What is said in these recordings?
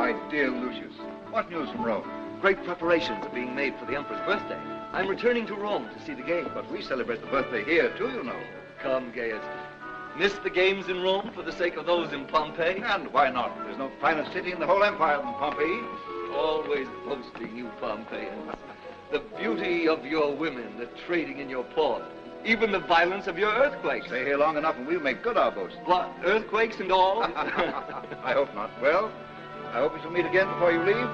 my dear Lucius. What news from Rome? Great preparations are being made for the Emperor's birthday. I'm returning to Rome to see the games. But we celebrate the birthday here, too, you know. Come, Gaius. Miss the games in Rome for the sake of those in Pompeii? And why not? There's no finer city in the whole empire than Pompeii. Always boasting, you Pompeians. The beauty of your women, the trading in your port, even the violence of your earthquakes. Stay here long enough and we'll make good our boast. What, earthquakes and all? I hope not. Well, I hope we shall meet again before you leave.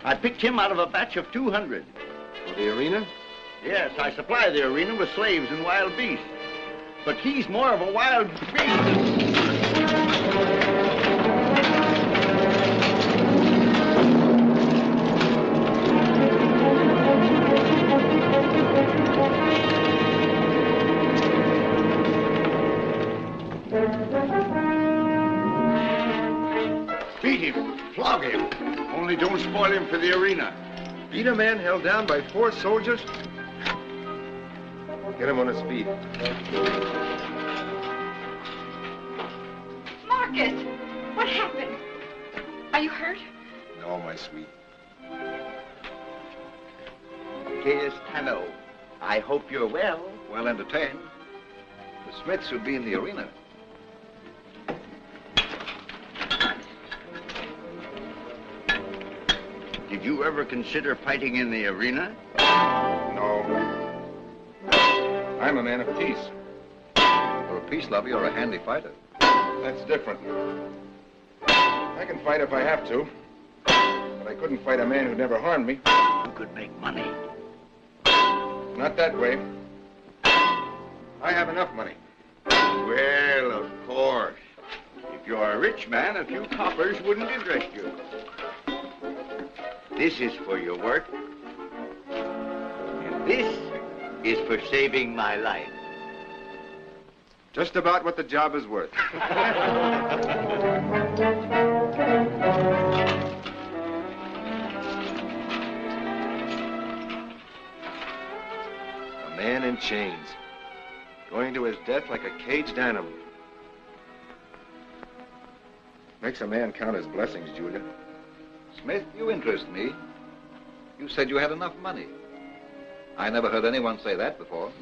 I picked him out of a batch of 200. For the arena? Yes, I supply the arena with slaves and wild beasts. But he's more of a wild beast. Beat him, flog him. Only don't spoil him for the arena. Beat a man held down by 4 soldiers? Get him on his feet. Marcus, what happened? Are you hurt? No, my sweet. Gaius Tanno, I hope you're well. Well entertained. The Smiths should be in the arena. Did you ever consider fighting in the arena? No. I'm a man of peace. You're a peace lover, you're a handy fighter. That's different. I can fight if I have to. But I couldn't fight a man who never harmed me. You could make money. Not that way. I have enough money. Well, of course. If you're a rich man, a few coppers wouldn't interest you. This is for your work. And this is for saving my life. Just about what the job is worth. A man in chains, going to his death like a caged animal. Makes a man count his blessings, Julia. Smith, you interest me. You said you had enough money. I never heard anyone say that before.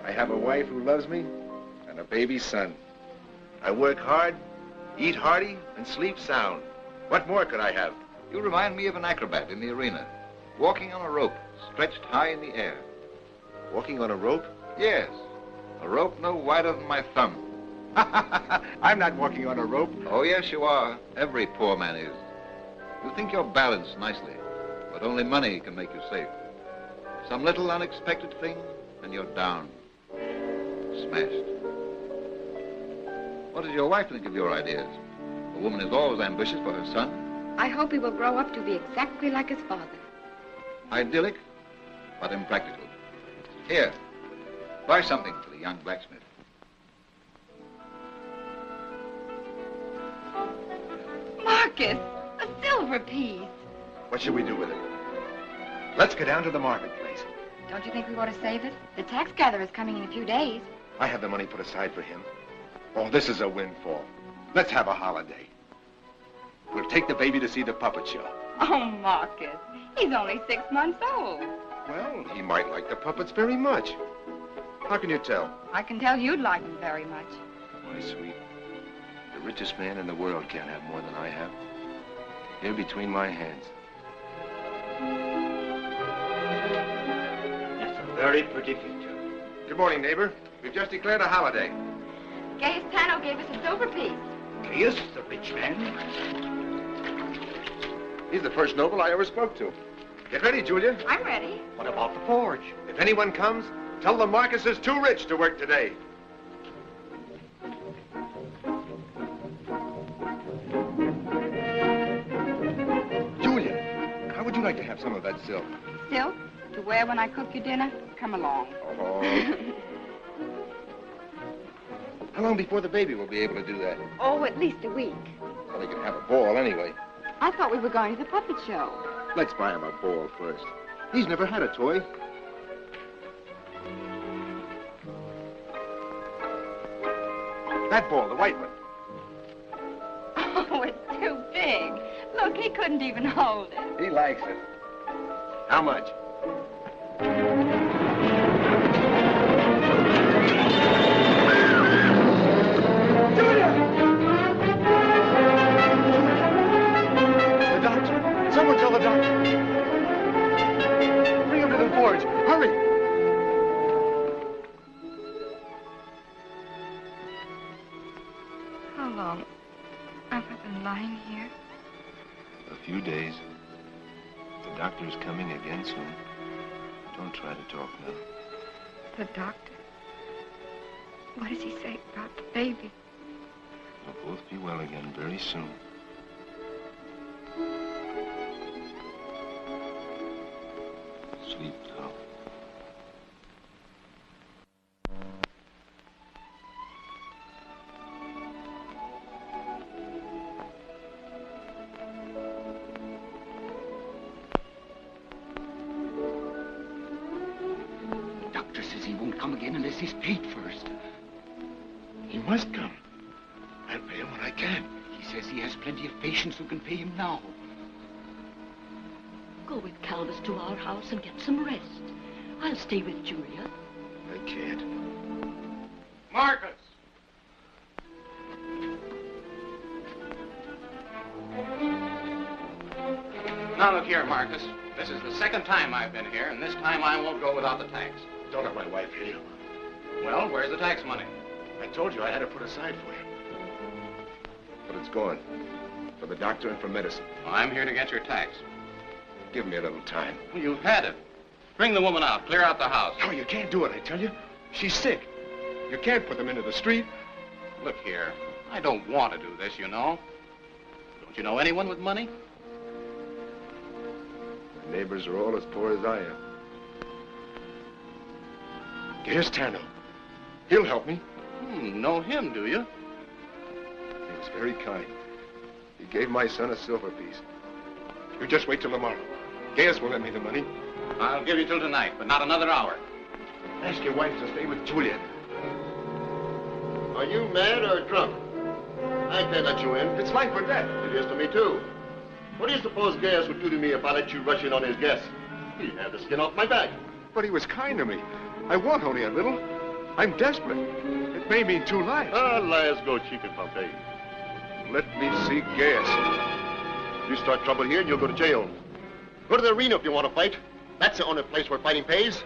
I have a wife who loves me and a baby son. I work hard, eat hearty, and sleep sound. What more could I have? You remind me of an acrobat in the arena, walking on a rope, stretched high in the air. Walking on a rope? Yes, a rope no wider than my thumb. I'm not walking on a rope. Oh, yes, you are. Every poor man is. You think you're balanced nicely, but only money can make you safe. Some little unexpected thing, and you're down. Smashed. What does your wife think of your ideas? A woman is always ambitious for her son. I hope he will grow up to be exactly like his father. Idyllic, but impractical. Here, buy something for the young blacksmith. Marcus, a silver piece. What should we do with it? Let's go down to the marketplace. Don't you think we ought to save it? The tax gatherer's coming in a few days. I have the money put aside for him. Oh, this is a windfall. Let's have a holiday. We'll take the baby to see the puppet show. Oh, Marcus, he's only 6 months old. Well, he might like the puppets very much. How can you tell? I can tell you'd like him very much. My sweet, the richest man in the world can't have more than I have. Here between my hands. That's a very pretty picture. Good morning, neighbor. We've just declared a holiday. Gaius Tano gave us a silver piece. Gaius, the rich man. He's the first noble I ever spoke to. Get ready, Julia. I'm ready. What about the forge? If anyone comes, tell them Marcus is too rich to work today. Julia, how would you like to have some of that silk? Silk? To wear when I cook your dinner? Come along. Oh. How long before the baby will be able to do that? Oh, at least a week. Well, he can have a ball anyway. I thought we were going to the puppet show. Let's buy him a ball first. He's never had a toy. That ball, the white one. Oh, it's too big. Look, he couldn't even hold it. He likes it. How much? The doctor. Someone tell the doctor. Bring him to the forge. Hurry. How long have I been lying here? A few days. The doctor is coming again soon. Don't try to talk now. The doctor? What does he say about the baby? We'll both be well again very soon. Sleep now. The doctor says he won't come again unless he's paid first. He must come. I'll pay him when I can. He says he has plenty of patients who can pay him now. Go with Calvis to our house and get some rest. I'll stay with Julia. I can't. Marcus! Now look here, Marcus. This is the second time I've been here, and this time I won't go without the tax. Don't let my wife hear you. Well, where's the tax money? I told you I had it put aside for you. But it's gone. For the doctor and for medicine. Well, I'm here to get your tax. Give me a little time. Well, you've had it. Bring the woman out. Clear out the house. No, you can't do it, I tell you. She's sick. You can't put them into the street. Look here. I don't want to do this, you know. Don't you know anyone with money? The neighbors are all as poor as I am. Here's Tano. He'll help me. Know him, do you? He was very kind. He gave my son a silver piece. You just wait till tomorrow. Gaius will lend me the money. I'll give you till tonight, but not another hour. Ask your wife to stay with Julia. Are you mad or drunk? I can't let you in. It's life or death. It is to me, too. What do you suppose Gaius would do to me if I let you rush in on his guests? He'd have the skin off my back. But he was kind to me. I want only a little. I'm desperate. It may mean 2 lives. Ah, liars go cheap in Pompeii. Let me see Gaius. You start trouble here and you'll go to jail. Go to the arena if you want to fight. That's the only place where fighting pays.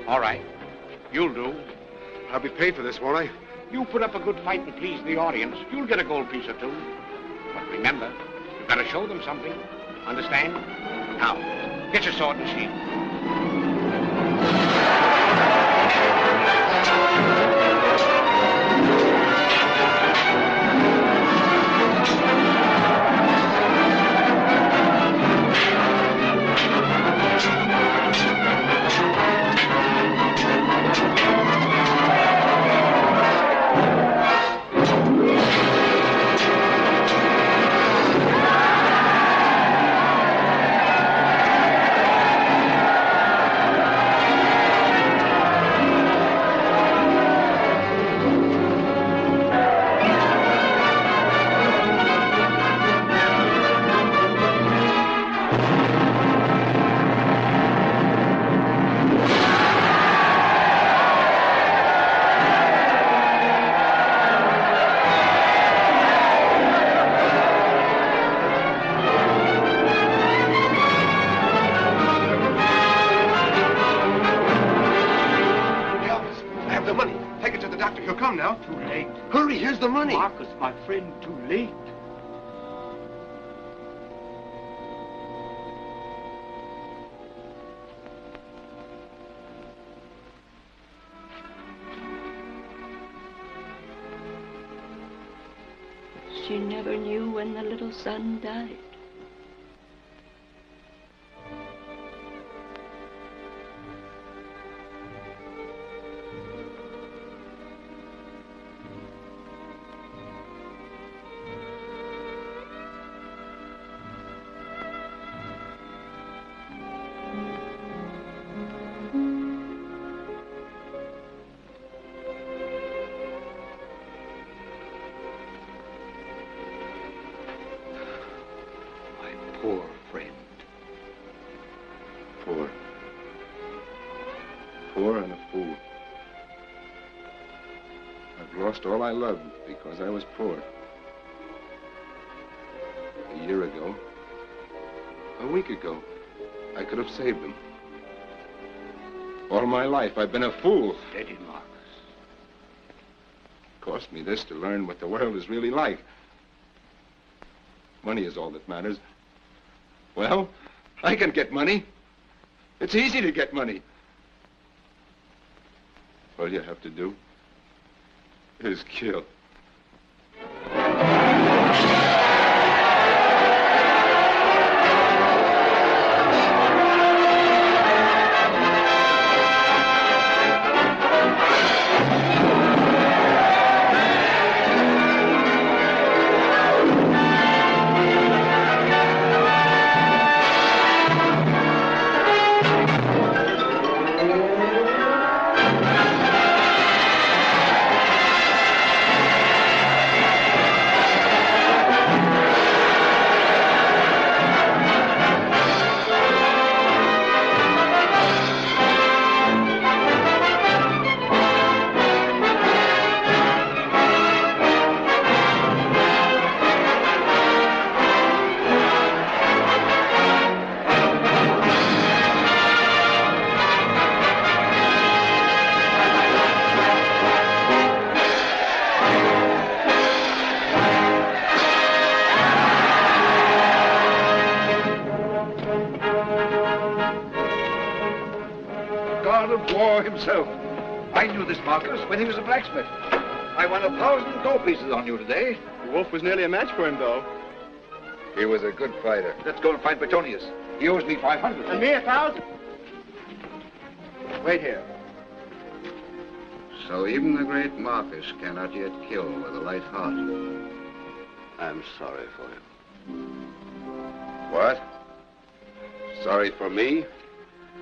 All right. You'll do. I'll be paid for this, won't I? You put up a good fight and please the audience, you'll get a gold piece or 2. But remember, you've got to show them something. Understand? Now, get your sword and shield. money? Marcus, my friend, too late. She never knew when the little son died. Poor friend. Poor. Poor and a fool. I've lost all I loved because I was poor. A year ago, a week ago, I could have saved them. All my life, I've been a fool. Steady, Marcus. Cost me this to learn what the world is really like. Money is all that matters. Well, I can get money. It's easy to get money. All you have to do is kill. God of war himself. I knew this Marcus when he was a blacksmith. I won 1,000 gold pieces on you today. The wolf was nearly a match for him, though. He was a good fighter. Let's go and find Petonius. He owes me 500. And me 1,000. Wait here. So even the great Marcus cannot yet kill with a light heart. I'm sorry for him. What? Sorry for me?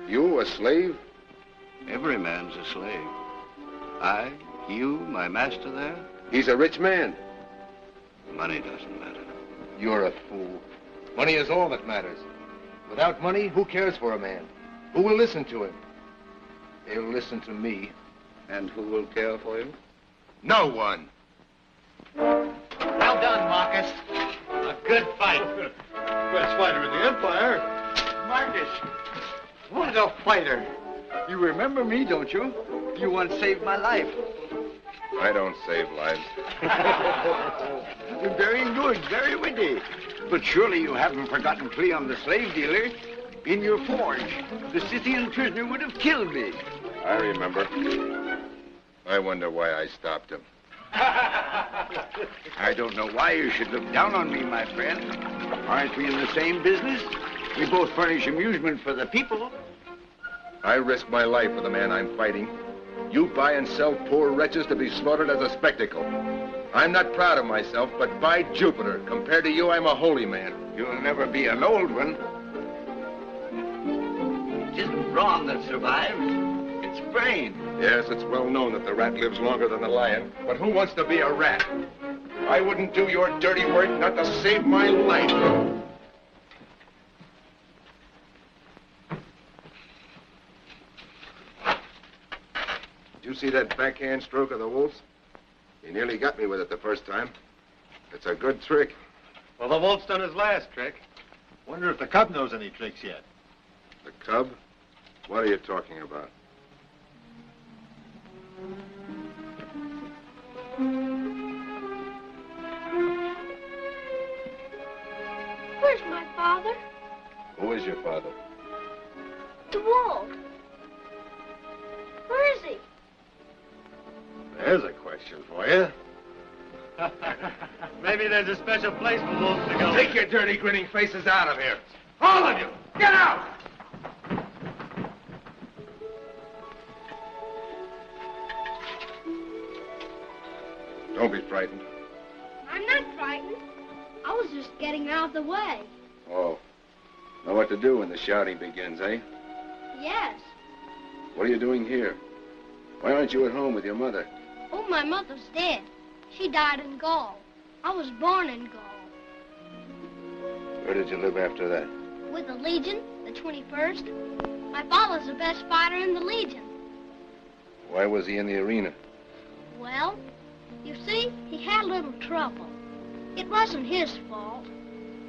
You, a slave? Every man's a slave. I, you, my master there? He's a rich man. Money doesn't matter. You're a fool. Money is all that matters. Without money, who cares for a man? Who will listen to him? He'll listen to me. And who will care for you? No one. Well done, Marcus. A good fight. Best fighter in the Empire. Marcus, what a fighter. You remember me, don't you? You once saved my life. I don't save lives. Very good, very witty. But surely you haven't forgotten Cleon the slave dealer. In your forge, the Scythian prisoner would have killed me. I remember. I wonder why I stopped him. I don't know why you should look down on me, my friend. Aren't we in the same business? We both furnish amusement for the people. I risk my life for the man I'm fighting. You buy and sell poor wretches to be slaughtered as a spectacle. I'm not proud of myself, but by Jupiter, compared to you, I'm a holy man. You'll never be an old one. It isn't brawn that survives. It's brain. Yes, it's well known that the rat lives longer than the lion, but who wants to be a rat? I wouldn't do your dirty work not to save my life. Did you see that backhand stroke of the wolf's? He nearly got me with it the first time. It's a good trick. Well, the wolf's done his last trick. Wonder if the cub knows any tricks yet. The cub? What are you talking about? Where's my father? Who is your father? DeWalt. Where is he? There's a question for you. Maybe there's a special place for wolves to go. Take your dirty, grinning faces out of here. All of you, get out! Don't be frightened. I'm not frightened. I was just getting out of the way. Oh. Know what to do when the shouting begins, eh? Yes. What are you doing here? Why aren't you at home with your mother? Oh, my mother's dead. She died in Gaul. I was born in Gaul. Where did you live after that? With the Legion, the 21st. My father's the best fighter in the Legion. Why was he in the arena? Well, you see, he had a little trouble. It wasn't his fault.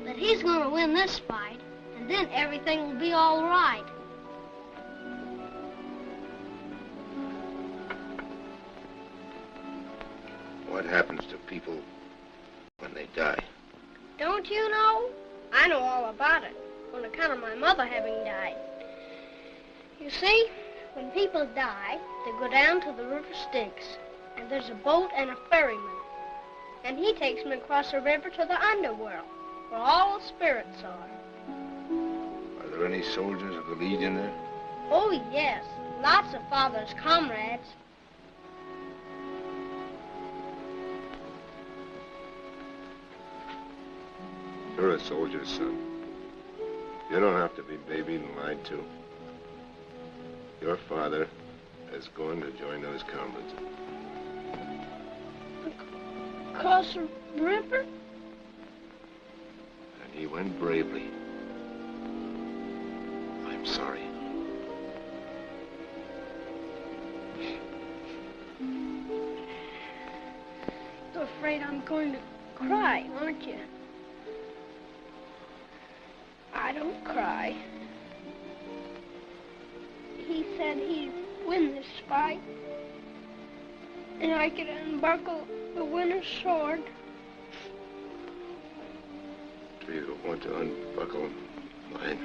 But he's going to win this fight, and then everything will be all right. What happens to people when they die? Don't you know? I know all about it, on account of my mother having died. You see, when people die, they go down to the river Styx, and there's a boat and a ferryman. And he takes them across the river to the underworld, where all the spirits are. Are there any soldiers of the Legion there? Oh, yes. Lots of Father's comrades. You're a soldier's son. You don't have to be babied and lied to. Your father is going to join those comrades. Across the river? And he went bravely. I'm sorry. You're afraid I'm going to cry, aren't you? I don't cry. He said he'd win this fight, and I could unbuckle the winner's sword. Do you want to unbuckle mine?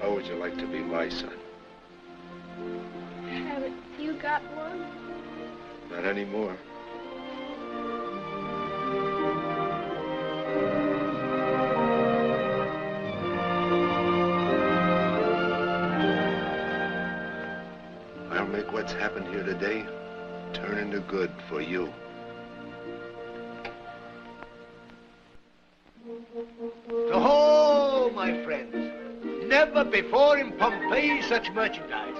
How would you like to be my son? Haven't you got one? Not anymore. I'll make what's happened here today turn into good for you. Oh, my friends. Never before in Pompeii such merchandise.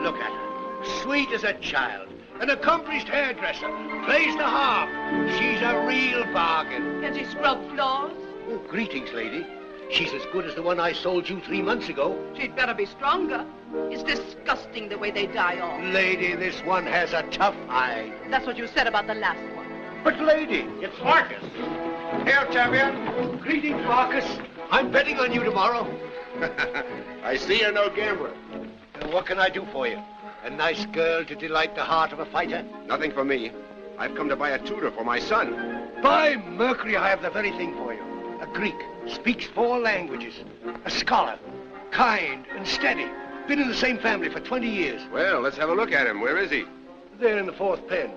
Look at her. Sweet as a child. An accomplished hairdresser. Plays the harp. She's a real bargain. Can she scrub floors? Oh, greetings, lady. She's as good as the one I sold you 3 months ago. She'd better be stronger. It's disgusting the way they die off. Lady, this one has a tough hide. That's what you said about the last one. But, lady, It's Marcus. Hail, champion. Greetings, Marcus. I'm betting on you tomorrow. I see you're no gambler. What can I do for you? A nice girl to delight the heart of a fighter? Nothing for me. I've come to buy a tutor for my son. By Mercury, I have the very thing for you. A Greek, speaks 4 languages. A scholar, kind and steady. Been in the same family for 20 years. Well, let's have a look at him. Where is he? There in the 4th pen.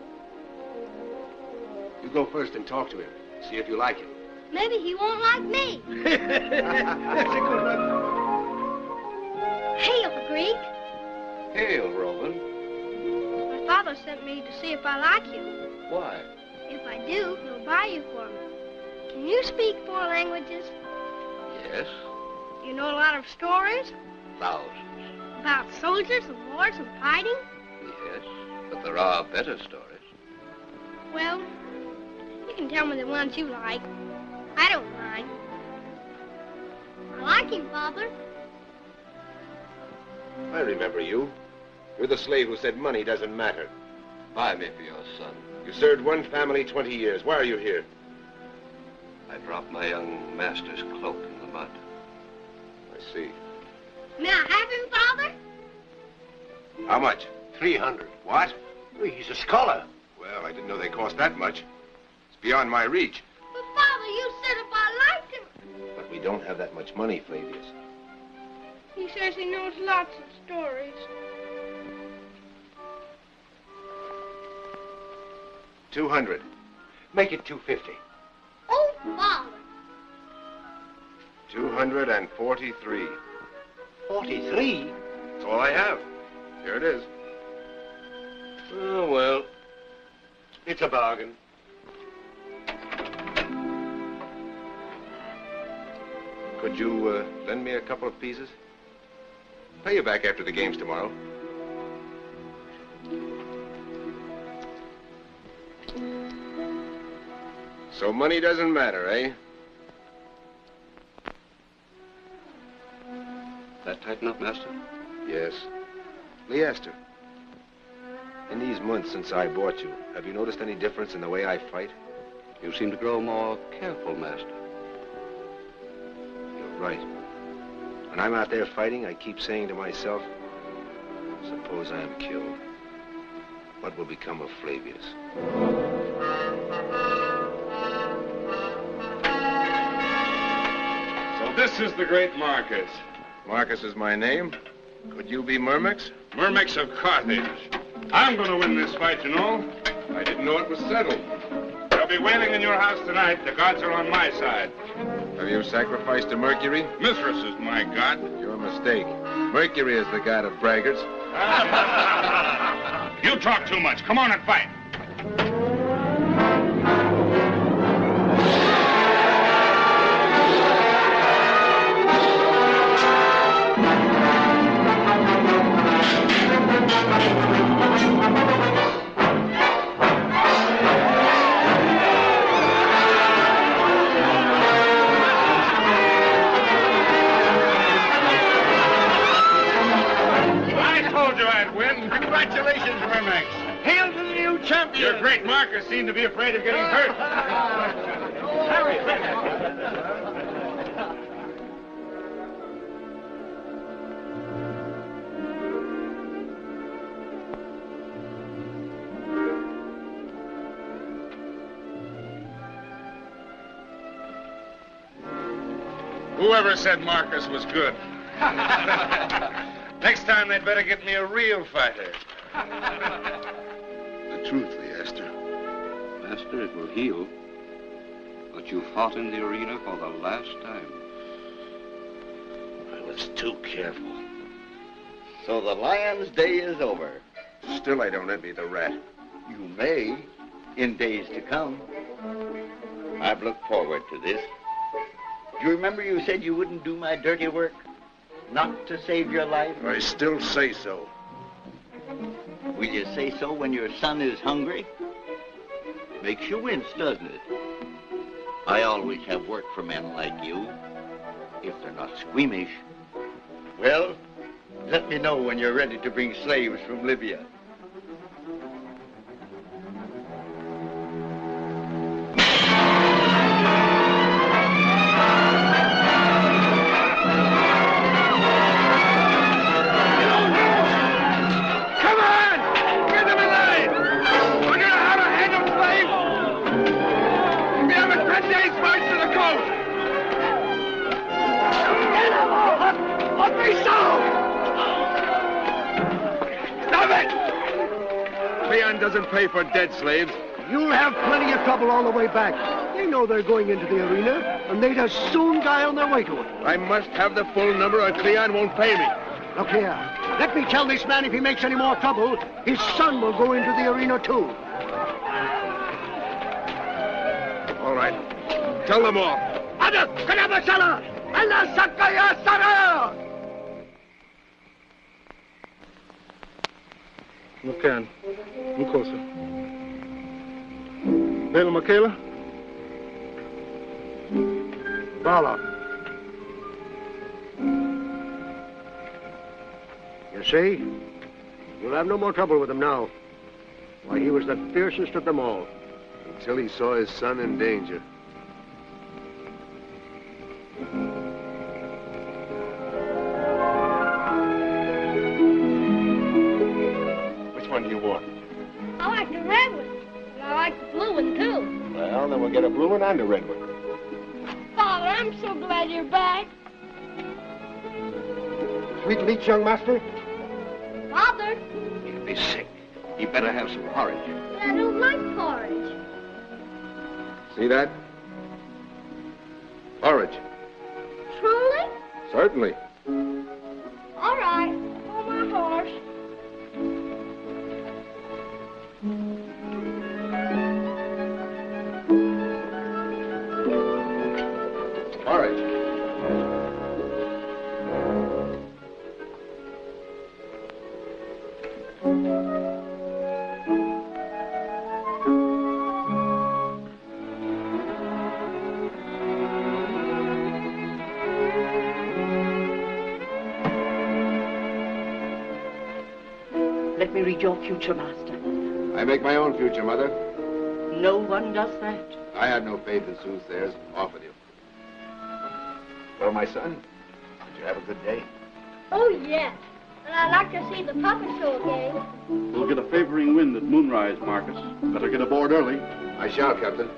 You go first and talk to him. See if you like him. Maybe he won't like me. That's a good one. Hail, Greek. Hail, Roman. My father sent me to see if I like you. Why? If I do, he'll buy you for me. Can you speak 4 languages? Yes, You know a lot of stories? thousands. About soldiers and wars and fighting? Yes, but there are better stories. Well, you can tell me the ones you like. I don't mind. I like him, Father. I remember you. You're the slave who said money doesn't matter. Buy me for your son. You served one family 20 years. Why are you here? I dropped my young master's cloak in the mud. I see. May I have him, Father? How much? 300. What? Well, he's a scholar. Well, I didn't know they cost that much. It's beyond my reach. But, Father, you said if I liked him. But we don't have that much money, Flavius. He says he knows lots of stories. 200. Make it 250. Oh, Father. 243. 43? That's all I have. Here it is. Oh, well. It's a bargain. Could you lend me a couple of pieces? Pay you back after the games tomorrow. So money doesn't matter, eh? That tight enough, Master? Yes. Leaster, in these months since I bought you, have you noticed any difference in the way I fight? You seem to grow more careful, Master. You're right. When I'm out there fighting, I keep saying to myself, suppose I am killed. What will become of Flavius? So this is the great Marcus. Marcus is my name. Could you be Myrmex? Myrmex of Carthage. I'm going to win this fight, you know. I didn't know it was settled. There'll be wailing in your house tonight. The gods are on my side. Have you sacrificed to Mercury? Mithras is my god. Your mistake. Mercury is the god of braggarts. You talk too much. Come on and fight. Congratulations, Myrmex. Hail to the new champion. Your great Marcus seemed to be afraid of getting hurt. Whoever said Marcus was good? Next time, they'd better get me a real fighter. The truth, Leaster. Master, it will heal. But you fought in the arena for the last time. I was too careful. So the lion's day is over. Still, I don't envy the rat. You may in days to come. I've looked forward to this. Do you remember you said you wouldn't do my dirty work? Not to save your life? I still say so. Will you say so when your son is hungry? Makes you wince, doesn't it? I always have work for men like you, if they're not squeamish. Well, let me know when you're ready to bring slaves from Libya. Doesn't pay for dead slaves. You'll have plenty of trouble all the way back. They know they're going into the arena, and they'd as soon die on their way to it. I must have the full number or Cleon won't pay me. Look here. Let me tell this man if he makes any more trouble, his son will go into the arena too. All right. Tell them all. McCann, I'm closer. Bela Michaela? Bala. You see? You'll have no more trouble with him now. Why, he was the fiercest of them all. Until he saw his son in danger. Which one do you want? I like the red one. And I like the blue one, too. Well, then we'll get a blue one and a red one. Father, I'm so glad you're back. Sweet leech, young master? Father, He'll be sick. He better have some porridge. but I don't like porridge. See that? Porridge. Truly? Certainly. All right. On my horse. Porridge. Let me read your future, Master. I make my own future, Mother. No one does that. I had no faith in soothsayers. Offered you. Well, my son, did you have a good day? Oh, yes. And I'd like to see the puppet show again. We'll get a favoring wind at moonrise, Marcus. Better get aboard early. I shall, Captain.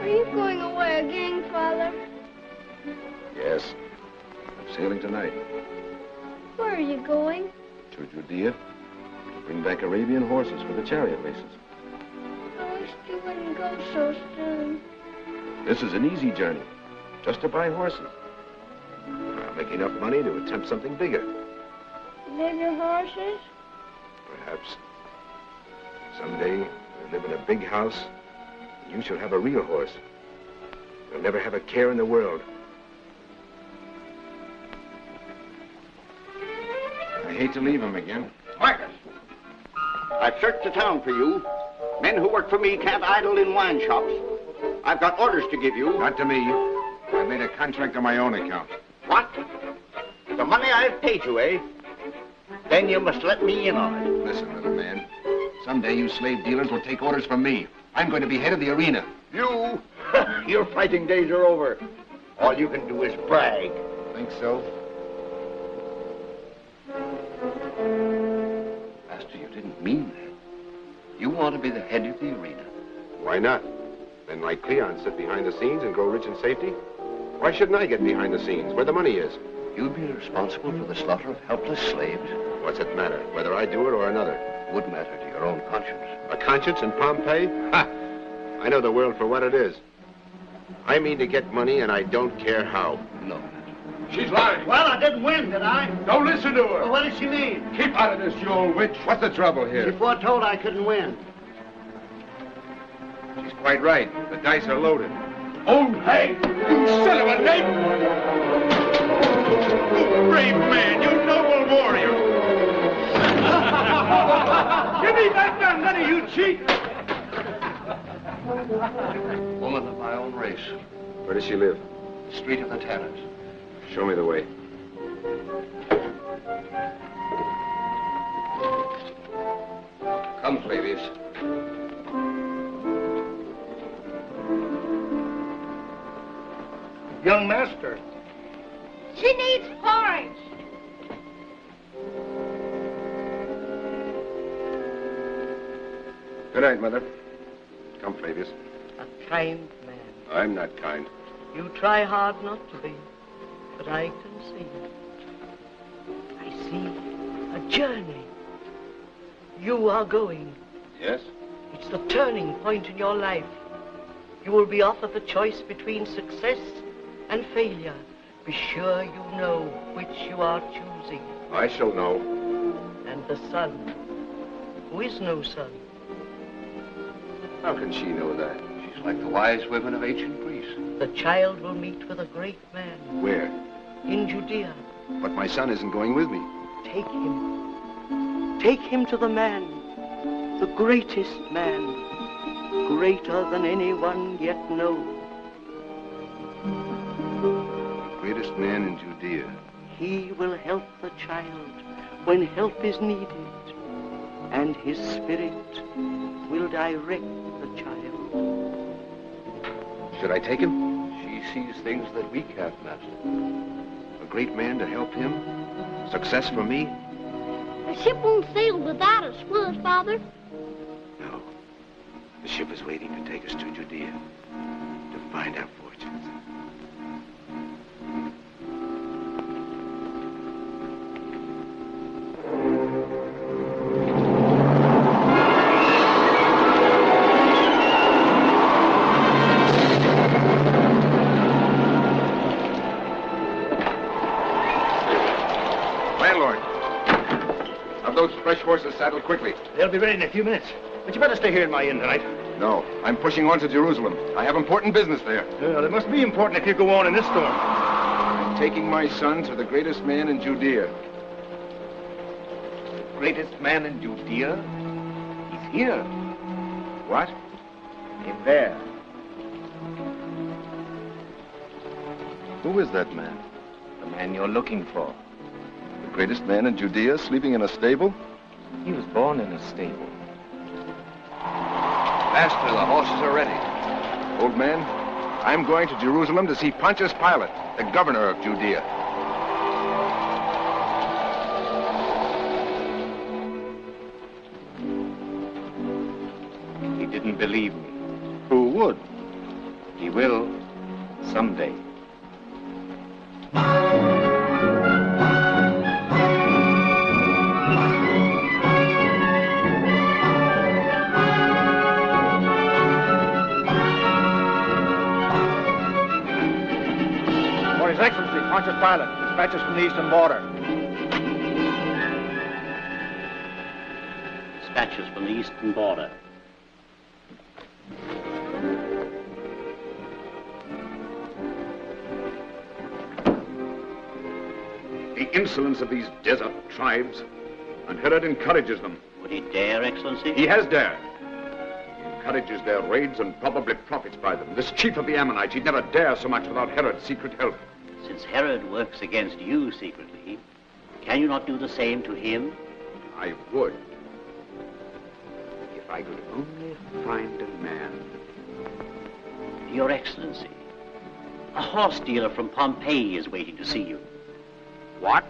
Are you going away again, Father? Yes. I'm sailing tonight Where are you going? to Judea to bring back Arabian horses for the chariot races. I wish you wouldn't go so soon. This is an easy journey, just to buy horses. I'll make enough money to attempt something bigger. Bigger horses? Perhaps. Someday, we'll live in a big house, and you shall have a real horse. You'll never have a care in the world. I hate to leave him again. Marcus, I've searched the town for you. Men who work for me can't idle in wine shops. I've got orders to give you. Not to me. I made a contract on my own account. What? The money I've paid you, eh? Then you must let me in on it. Listen, little man. Someday you slave dealers will take orders from me. I'm going to be head of the arena. You? Your fighting days are over. All you can do is brag. Think so? Master, you didn't mean that. You want to be the head of the arena. Why not? Men like Cleon sit behind the scenes and grow rich in safety. Why shouldn't I get behind the scenes, where the money is? You'd be responsible for the slaughter of helpless slaves. What's it matter, whether I do it or another? Would matter to your own conscience. A conscience in Pompeii? Ha! I know the world for what it is. I mean to get money, and I don't care how. No. She's lying. Well, I didn't win, did I? Don't listen to her. Well, what does she mean? Keep out of this, you old witch. What's the trouble She here? foretold I couldn't win. She's quite right. The dice are loaded. Oh, hey, you son of a nape! You brave man, you noble warrior! Give me back that money, you cheat! Woman of my own race. Where does she live? The street of the tanners. Show me the way. Come, Flavius. Young master. She needs porridge. Good night, Mother. Come, Flavius. A kind man. I'm not kind. You try hard not to be, but I can see. I see a journey. You are going. Yes? It's the turning point in your life. You will be offered the choice between success and failure. Be sure you know which you are choosing. I shall know. And the son, who is no son. How can she know that? She's like the wise women of ancient Greece. The child will meet with a great man Where? in Judea. But my son isn't going with me. Take him. Take him to the man, the greatest man, greater than anyone yet knows. Greatest man in Judea. He will help the child when help is needed, and his spirit will direct the child. Should I take him? She sees things that we can't, Master. A great man to help him. Success for me. The ship won't sail without us, will it, Father? No. The ship is waiting to take us to Judea to find our fortunes. Landlord, have those fresh horses saddled quickly. They'll be ready in a few minutes. But you better stay here in my inn tonight. No, I'm pushing on to Jerusalem. I have important business there. Well, it must be important if you go on in this storm. I'm taking my son to the greatest man in Judea. The greatest man in Judea? He's here. What? In there. Who is that man? The man you're looking for. The greatest man in Judea sleeping in a stable? He was born in a stable. Master, the horses are ready. Old man, I'm going to Jerusalem to see Pontius Pilate, the governor of Judea. He didn't believe me. Who would? He will someday. For His Excellency, Pontius Pilate, dispatches from the eastern border. Dispatches from the eastern border. The insolence of these desert tribes, and Herod encourages them. Would he dare, Excellency? He has dared. He encourages their raids and probably profits by them. This chief of the Ammonites, he'd never dare so much without Herod's secret help. Since Herod works against you secretly, can you not do the same to him? I would. If I could only find a man. Your Excellency, a horse dealer from Pompeii is waiting to see you. What?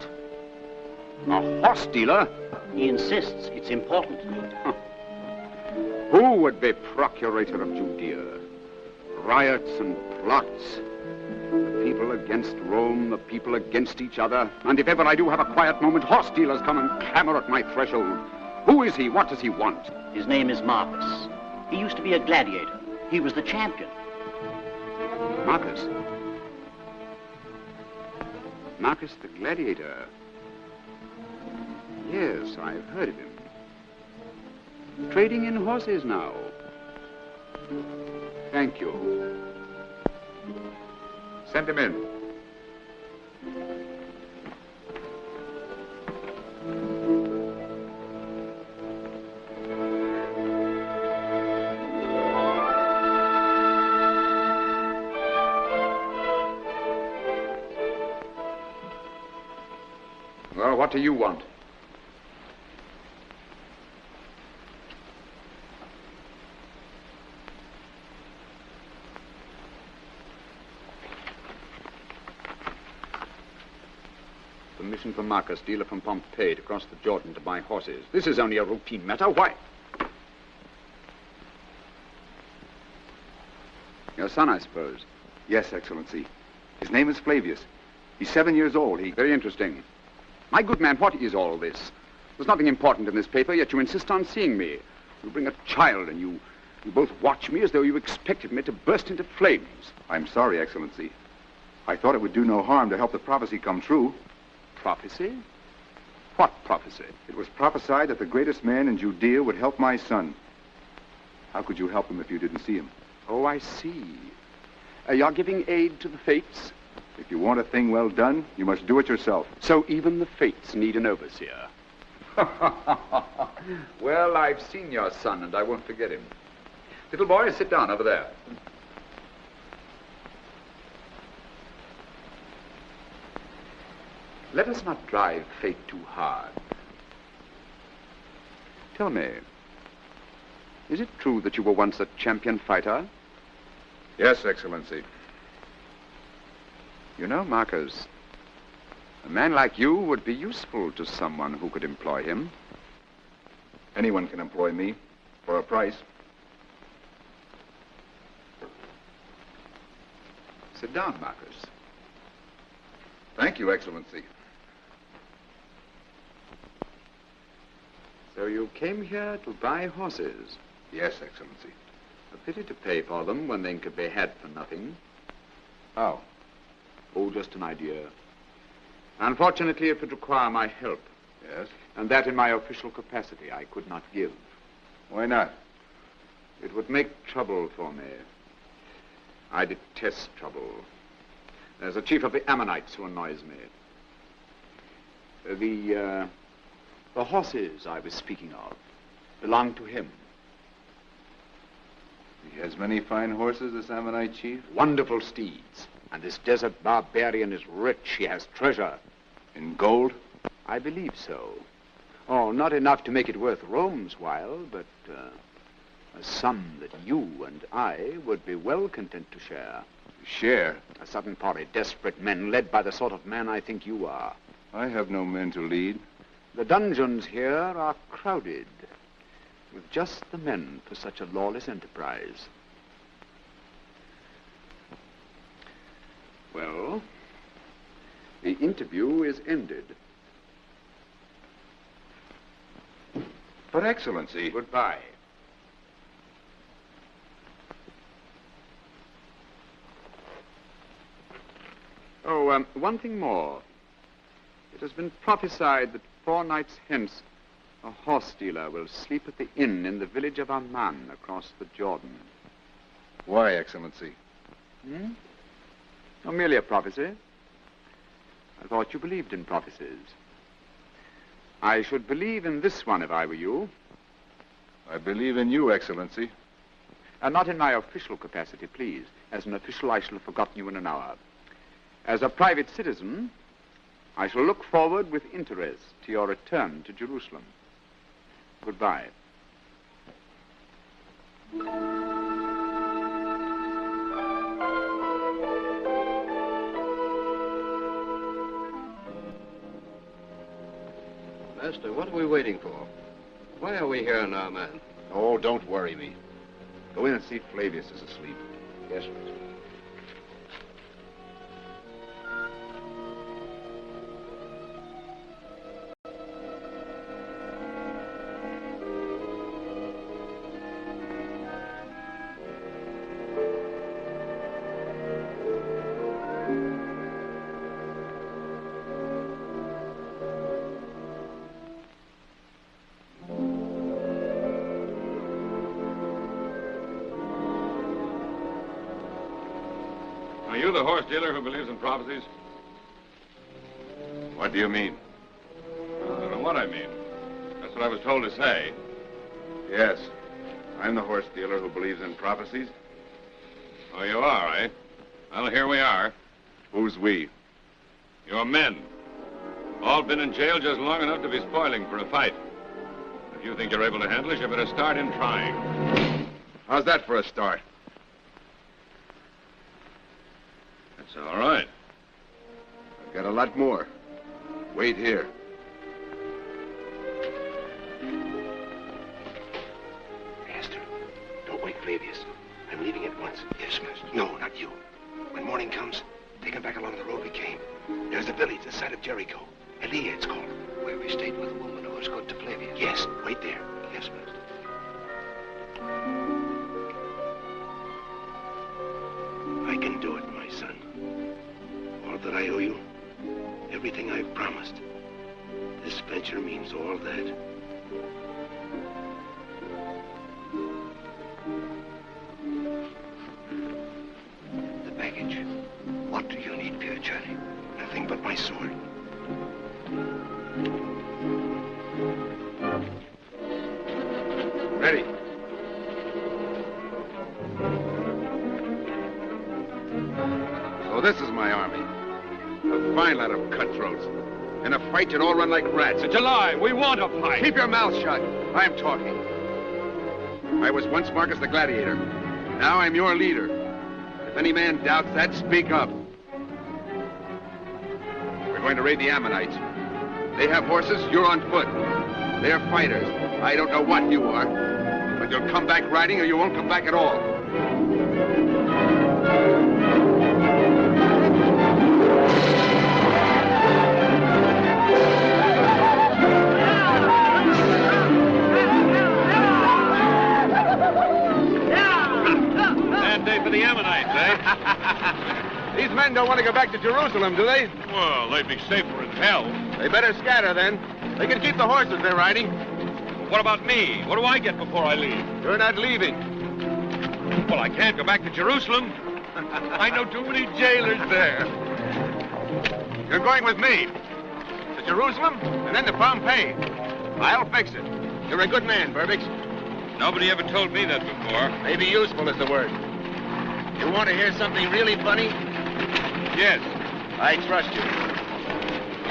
A horse dealer? He insists it's important. Who would be procurator of Judea? Riots and plots. The people against Rome, the people against each other. And if ever I do have a quiet moment, horse dealers come and clamor at my threshold. Who is he? What does he want? His name is Marcus. He used to be a gladiator. He was the champion. Marcus? Marcus the gladiator. Yes, I've heard of him. Trading in horses now. Thank you. Send him in. Well, what do you want? Permission for Marcus, dealer from Pompeii, to cross the Jordan to buy horses. This is only a routine matter. Why? Your son, I suppose. Yes, Excellency. His name is Flavius. He's 7 years old. Very interesting. My good man, what is all this? There's nothing important in this paper, yet you insist on seeing me. You bring a child and you both watch me as though you expected me to burst into flames. I'm sorry, Excellency. I thought it would do no harm to help the prophecy come true. Prophecy? What prophecy? It was prophesied that the greatest man in Judea would help my son. How could you help him if you didn't see him? Oh, I see. You're giving aid to the fates? If you want a thing well done, you must do it yourself. So even the fates need an overseer. Well, I've seen your son, and I won't forget him. Little boy, sit down over there. Let us not drive fate too hard. Tell me, is it true that you were once a champion fighter? Yes, Excellency. You know, Marcus, a man like you would be useful to someone who could employ him. Anyone can employ me for a price. Sit down, Marcus. Thank you, Excellency. So you came here to buy horses? Yes, Excellency. A pity to pay for them when they could be had for nothing. How? Oh, just an idea. Unfortunately, it would require my help. Yes? And that in my official capacity I could not give. Why not? It would make trouble for me. I detest trouble. There's a chief of the Ammonites who annoys me. The horses I was speaking of belong to him. He has many fine horses, this Ammonite chief? Wonderful steeds. And this desert barbarian is rich. He has treasure. In gold? I believe so. Oh, not enough to make it worth Rome's while, but a sum that you and I would be well content to share. Share? A sudden party, desperate men, led by the sort of man I think you are. I have no men to lead. The dungeons here are crowded with just the men for such a lawless enterprise. Well, the interview is ended. But, Excellency... Goodbye. Oh, one thing more. It has been prophesied that 4 nights hence, a horse dealer will sleep at the inn in the village of Amman across the Jordan. Why, Excellency? Oh, merely a prophecy. I thought you believed in prophecies. I should believe in this one if I were you. I believe in you, Excellency. Not in my official capacity, please. As an official, I shall have forgotten you in an hour. As a private citizen, I shall look forward with interest to your return to Jerusalem. Goodbye. Master, what are we waiting for? Why are we here now, man? Oh, don't worry me. Go in and see if Flavius is asleep. Yes, Master. Are you the horse dealer who believes in prophecies? What do you mean? I don't know what I mean. That's what I was told to say. Yes. I'm the horse dealer who believes in prophecies. Oh, you are, eh? Well, here we are. Who's we? Your men. All been in jail just long enough to be spoiling for a fight. If you think you're able to handle it, you better start in trying. How's that for a start? That's all right. I've got a lot more. Wait here. Master, don't wake Flavius. I'm leaving at once. Yes, Master. No, not you. When morning comes, take him back along the road we came. There's a village this side of Jericho. Elia, it's called. Where we stayed with a woman who was good to Flavius. Yes, wait there. Yes, Master. I can do it, my son. All that I owe you, everything I've promised. This venture means all that. The baggage. What do you need for your journey? Nothing but my sword. Ready. So this is my army. A fine lot of cutthroats. fight, you'd all run like rats. It's a lie. We want a fight. Keep your mouth shut. I'm talking. I was once Marcus the Gladiator. Now I'm your leader. If any man doubts that, speak up. We're going to raid the Ammonites. They have horses, you're on foot. They're fighters. I don't know what you are, but you'll come back riding or you won't come back at all. Bad day for the Ammonites, eh? These men don't want to go back to Jerusalem, do they? Well, they'd be safer in hell. They better scatter then. They can keep the horses they're riding. What about me? What do I get before I leave? You're not leaving. Well, I can't go back to Jerusalem. I know too many jailers there. You're going with me. To Jerusalem and then to Pompeii. I'll fix it. You're a good man, Burbix. Nobody ever told me that before. Maybe useful is the word. You want to hear something really funny? Yes. I trust you.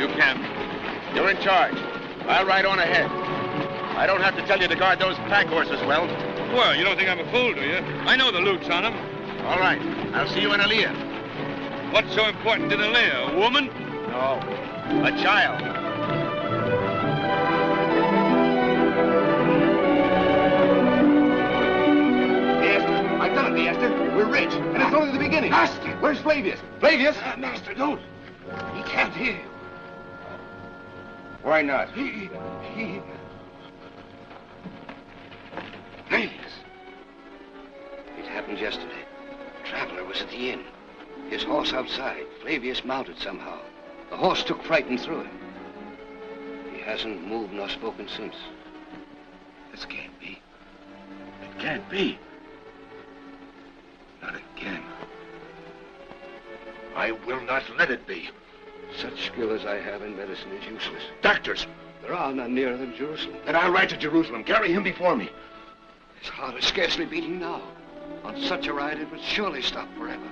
You can. You're in charge. I'll ride on ahead. I don't have to tell you to guard those pack horses well. Well, you don't think I'm a fool, do you? I know the loot's on them. All right. I'll see you in Aliyah. What's so important in Aliyah? A woman? No. A child. I've done it, Master. We're rich, and it's only the beginning. Master! Where's Flavius? Flavius? Master, don't. He can't hear you. Why not? He... Flavius. It happened yesterday. The traveler was at the inn. His horse outside. Flavius mounted somehow. The horse took fright and threw him. He hasn't moved nor spoken since. This can't be. It can't be. Not again. I will not let it be. Such skill as I have in medicine is useless. Doctors! There are none nearer than Jerusalem. Then I'll ride to Jerusalem. Carry him before me. His heart is scarcely beating now. On such a ride, it would surely stop forever.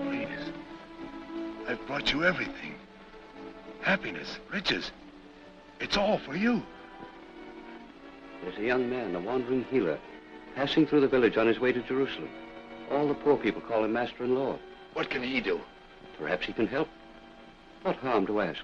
Flavius, I've brought you everything. Happiness, riches. It's all for you. There's a young man, a wandering healer, passing through the village on his way to Jerusalem. All the poor people call him Master and Lord. What can he do? Perhaps he can help. What harm to ask?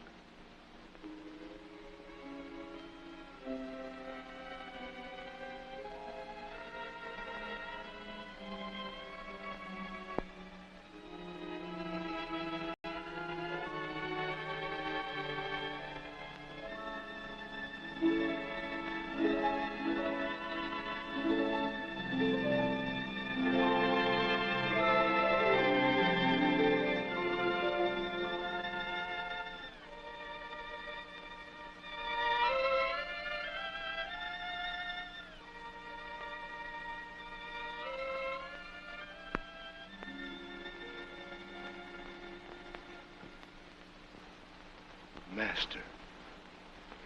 Master,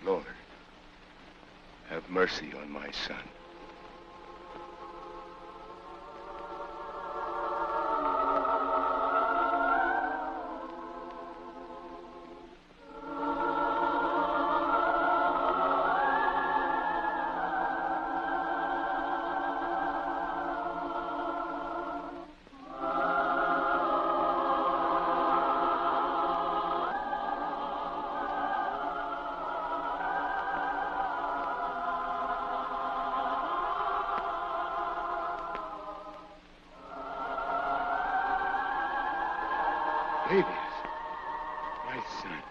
Lord, have mercy on my son. Flavius, my son.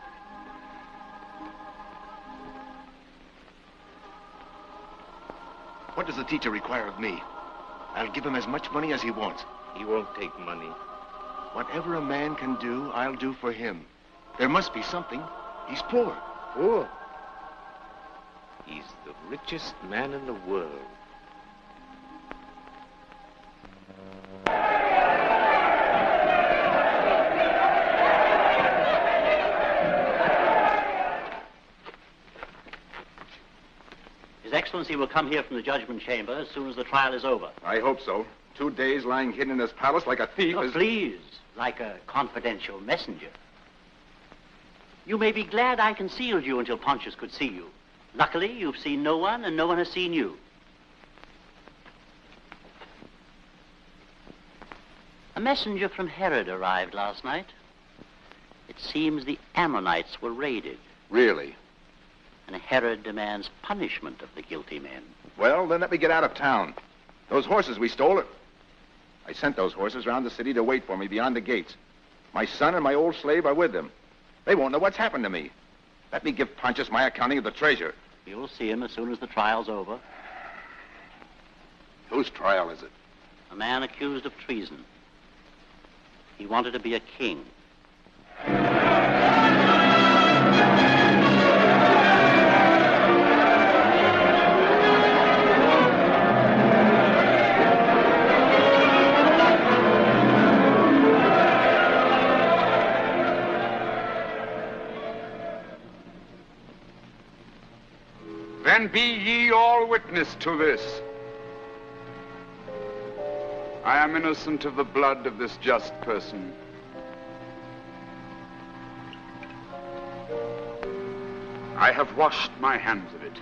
What does the teacher require of me? I'll give him as much money as he wants. He won't take money. Whatever a man can do, I'll do for him. There must be something. He's poor. Poor? He's the richest man in the world. His Excellency will come here from the judgment chamber as soon as the trial is over. I hope so. 2 days lying hidden in his palace like a thief Oh, is... please. like a confidential messenger. You may be glad I concealed you until Pontius could see you. Luckily, you've seen no one, and no one has seen you. A messenger from Herod arrived last night. It seems the Ammonites were raided. Really? And Herod demands punishment of the guilty men. Well, then let me get out of town. Those horses we stole it. I sent those horses around the city to wait for me beyond the gates. My son and my old slave are with them. They won't know what's happened to me. Let me give Pontius my accounting of the treasure. You'll see him as soon as the trial's over. Whose trial is it? A man accused of treason. He wanted to be a king. Then be ye all witness to this. I am innocent of the blood of this just person. I have washed my hands of it.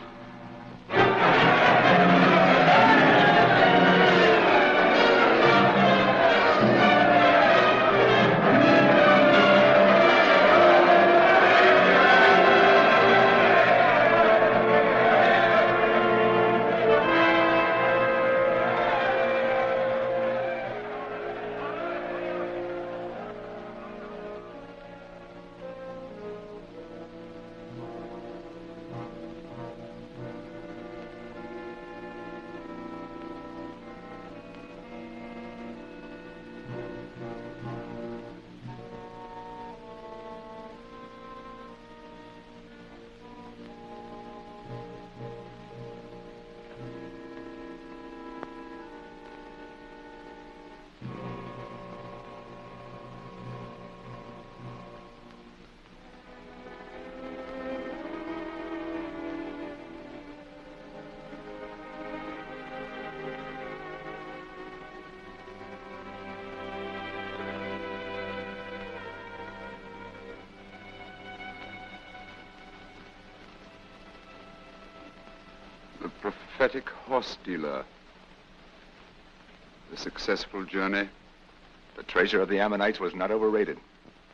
The prophetic horse dealer. The successful journey. The treasure of the Ammonites was not overrated.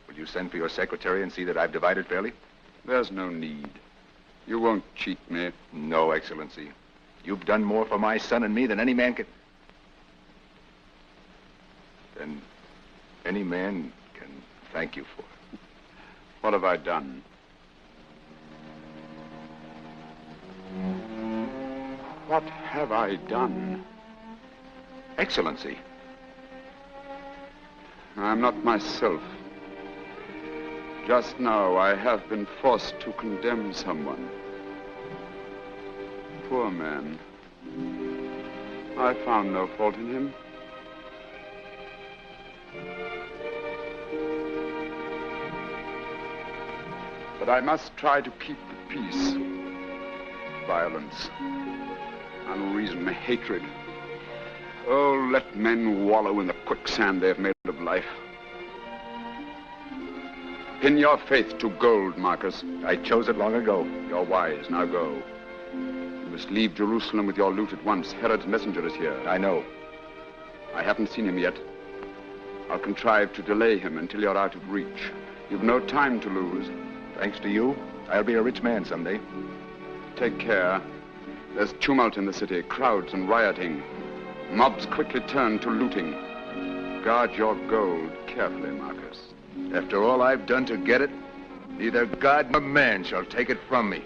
Will you send for your secretary and see that I've divided fairly? There's no need. You won't cheat me. No, Excellency. You've done more for my son and me than any man can... Than any man can thank you for. What have I done? What have I done? Excellency. I'm not myself. Just now, I have been forced to condemn someone. Poor man. I found no fault in him. But I must try to keep the peace. Violence, unreason, hatred. Oh, let men wallow in the quicksand they've made of life. Pin your faith to gold, Marcus. I chose it long ago. You're wise. Now go. You must leave Jerusalem with your loot at once. Herod's messenger is here. I know. I haven't seen him yet. I'll contrive to delay him until you're out of reach. You've no time to lose. Thanks to you, I'll be a rich man someday. Take care. There's tumult in the city, crowds and rioting. Mobs quickly turn to looting. Guard your gold carefully, Marcus. After all I've done to get it, neither God nor man shall take it from me.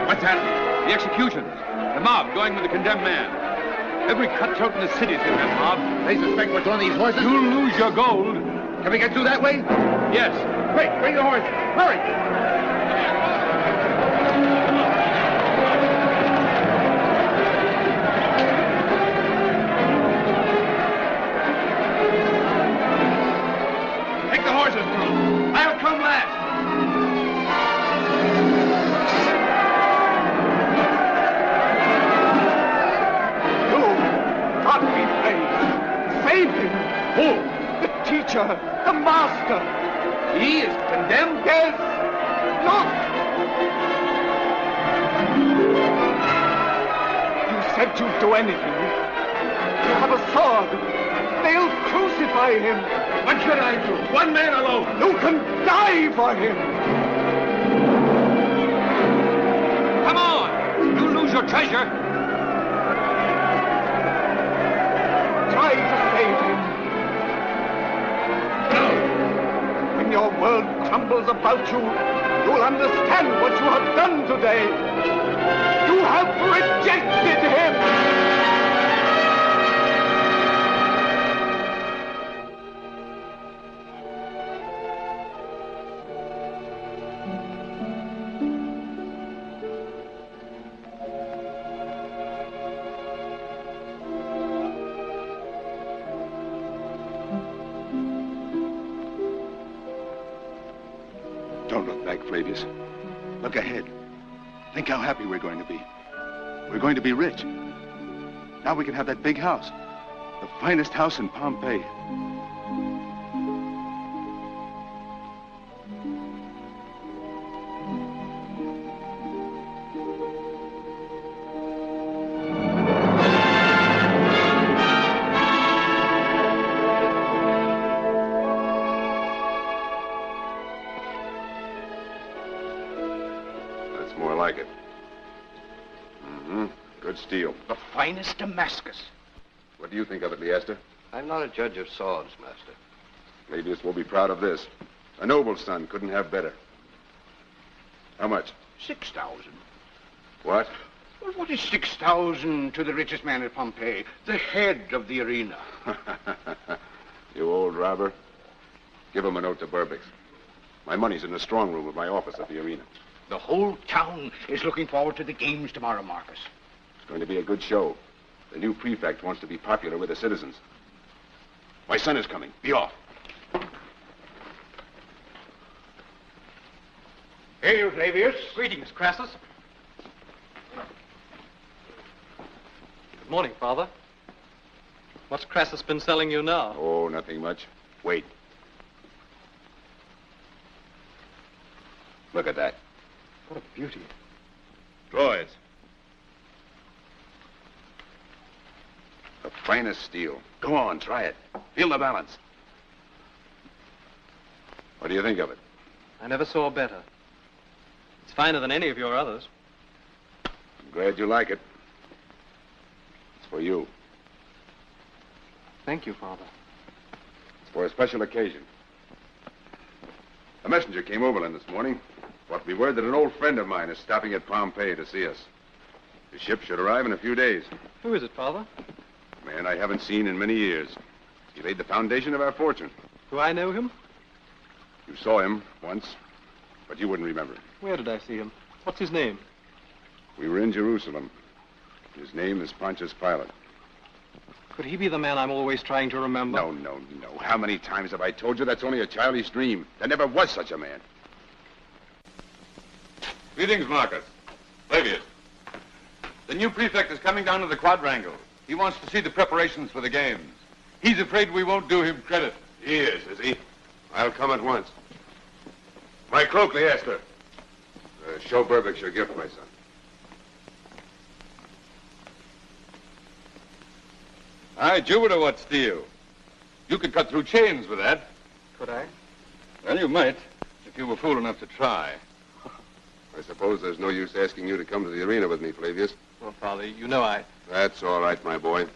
What's happening? The executions. The mob going with the condemned man. Every cutthroat in the city's in that mob. They suspect what's on these horses? You'll lose your gold. Can we get through that way? Yes. Quick, bring the horses. Hurry! Take the horses, Colonel. I'll come last. You, God be praised. Save him. Who? The teacher, the master. He is condemned? Yes. Look. You said you'd do anything. You have a sword. They'll crucify him. What should I do? One man alone. You can die for him. Come on! You'll lose your treasure. Try to save him. When your world crumbles about you, you'll understand what you have done today. You have rejected him. Don't look back, Flavius. Look ahead. Think how happy we're going to be. We're going to be rich. Now we can have that big house. The finest house in Pompeii. More like it. Mm-hmm. Good steel. The finest Damascus. What do you think of it, Leaster? I'm not a judge of swords, Master. Flavius will be proud of this. A noble's son couldn't have better. How much? 6,000. What? Well, what is 6,000 to the richest man in Pompeii? The head of the arena. You old robber. Give him a note to Burbix. My money's in the strong room of my office at the arena. The whole town is looking forward to the games tomorrow, Marcus. It's going to be a good show. The new prefect wants to be popular with the citizens. My son is coming. Be off. Hail, Flavius. Greetings, Crassus. Good morning, Father. What's Crassus been selling you now? Oh, nothing much. Wait. Look at that. What a beauty. Droids. The finest steel. Go on, try it. Feel the balance. What do you think of it? I never saw better. It's finer than any of your others. I'm glad you like it. It's for you. Thank you, Father. It's for a special occasion. A messenger came overland this morning. Brought me word that an old friend of mine is stopping at Pompeii to see us. His ship should arrive in a few days. Who is it, Father? A man I haven't seen in many years. He laid the foundation of our fortune. Do I know him? You saw him once, but you wouldn't remember. Where did I see him? What's his name? We were in Jerusalem. His name is Pontius Pilate. Could he be the man I'm always trying to remember? No. How many times have I told you that's only a childish dream? There never was such a man. Greetings, Marcus. Flavius. The new prefect is coming down to the quadrangle. He wants to see the preparations for the games. He's afraid we won't do him credit. He is he? I'll come at once. My cloak, Leaster. Show Burbix your gift, my son. Aye, Jupiter, what steel? You could cut through chains with that. Could I? Well, you might, if you were fool enough to try. I suppose there's no use asking you to come to the arena with me, Flavius. Well, Father, you know I... That's all right, my boy.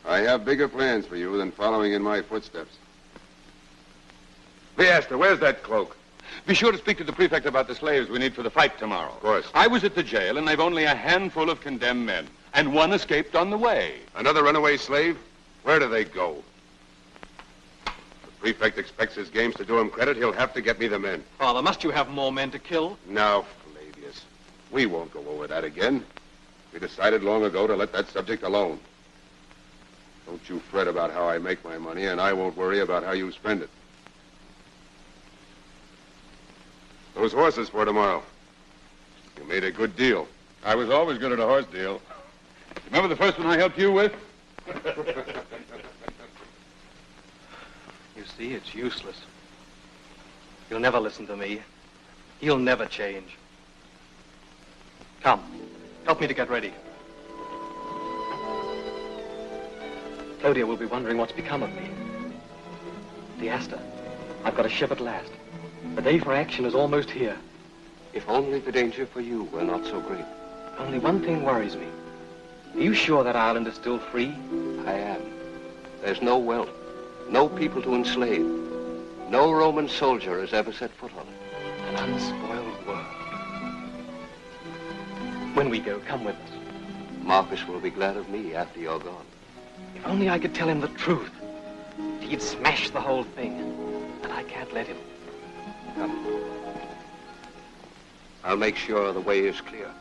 I have bigger plans for you than following in my footsteps. Leaster, where's that cloak? Be sure to speak to the prefect about the slaves we need for the fight tomorrow. Of course. I was at the jail, and they've only a handful of condemned men. And one escaped on the way. Another runaway slave? Where do they go? The prefect expects his games to do him credit. He'll have to get me the men. Father, must you have more men to kill? Now, Flavius, we won't go over that again. We decided long ago to let that subject alone. Don't you fret about how I make my money, and I won't worry about how you spend it. Those horses for tomorrow. You made a good deal. I was always good at a horse deal. Remember the first one I helped you with? You see, it's useless. You'll never listen to me. He'll never change. Come, help me to get ready. Claudia will be wondering what's become of me. Asta, I've got a ship at last. The day for action is almost here. If only the danger for you were not so great. Only one thing worries me. Are you sure that island is still free? I am. There's no wealth, no people to enslave. No Roman soldier has ever set foot on it. An unspoiled world. When we go, come with us. Marcus will be glad of me after you're gone. If only I could tell him the truth. He'd smash the whole thing. And I can't let him. Come. I'll make sure the way is clear.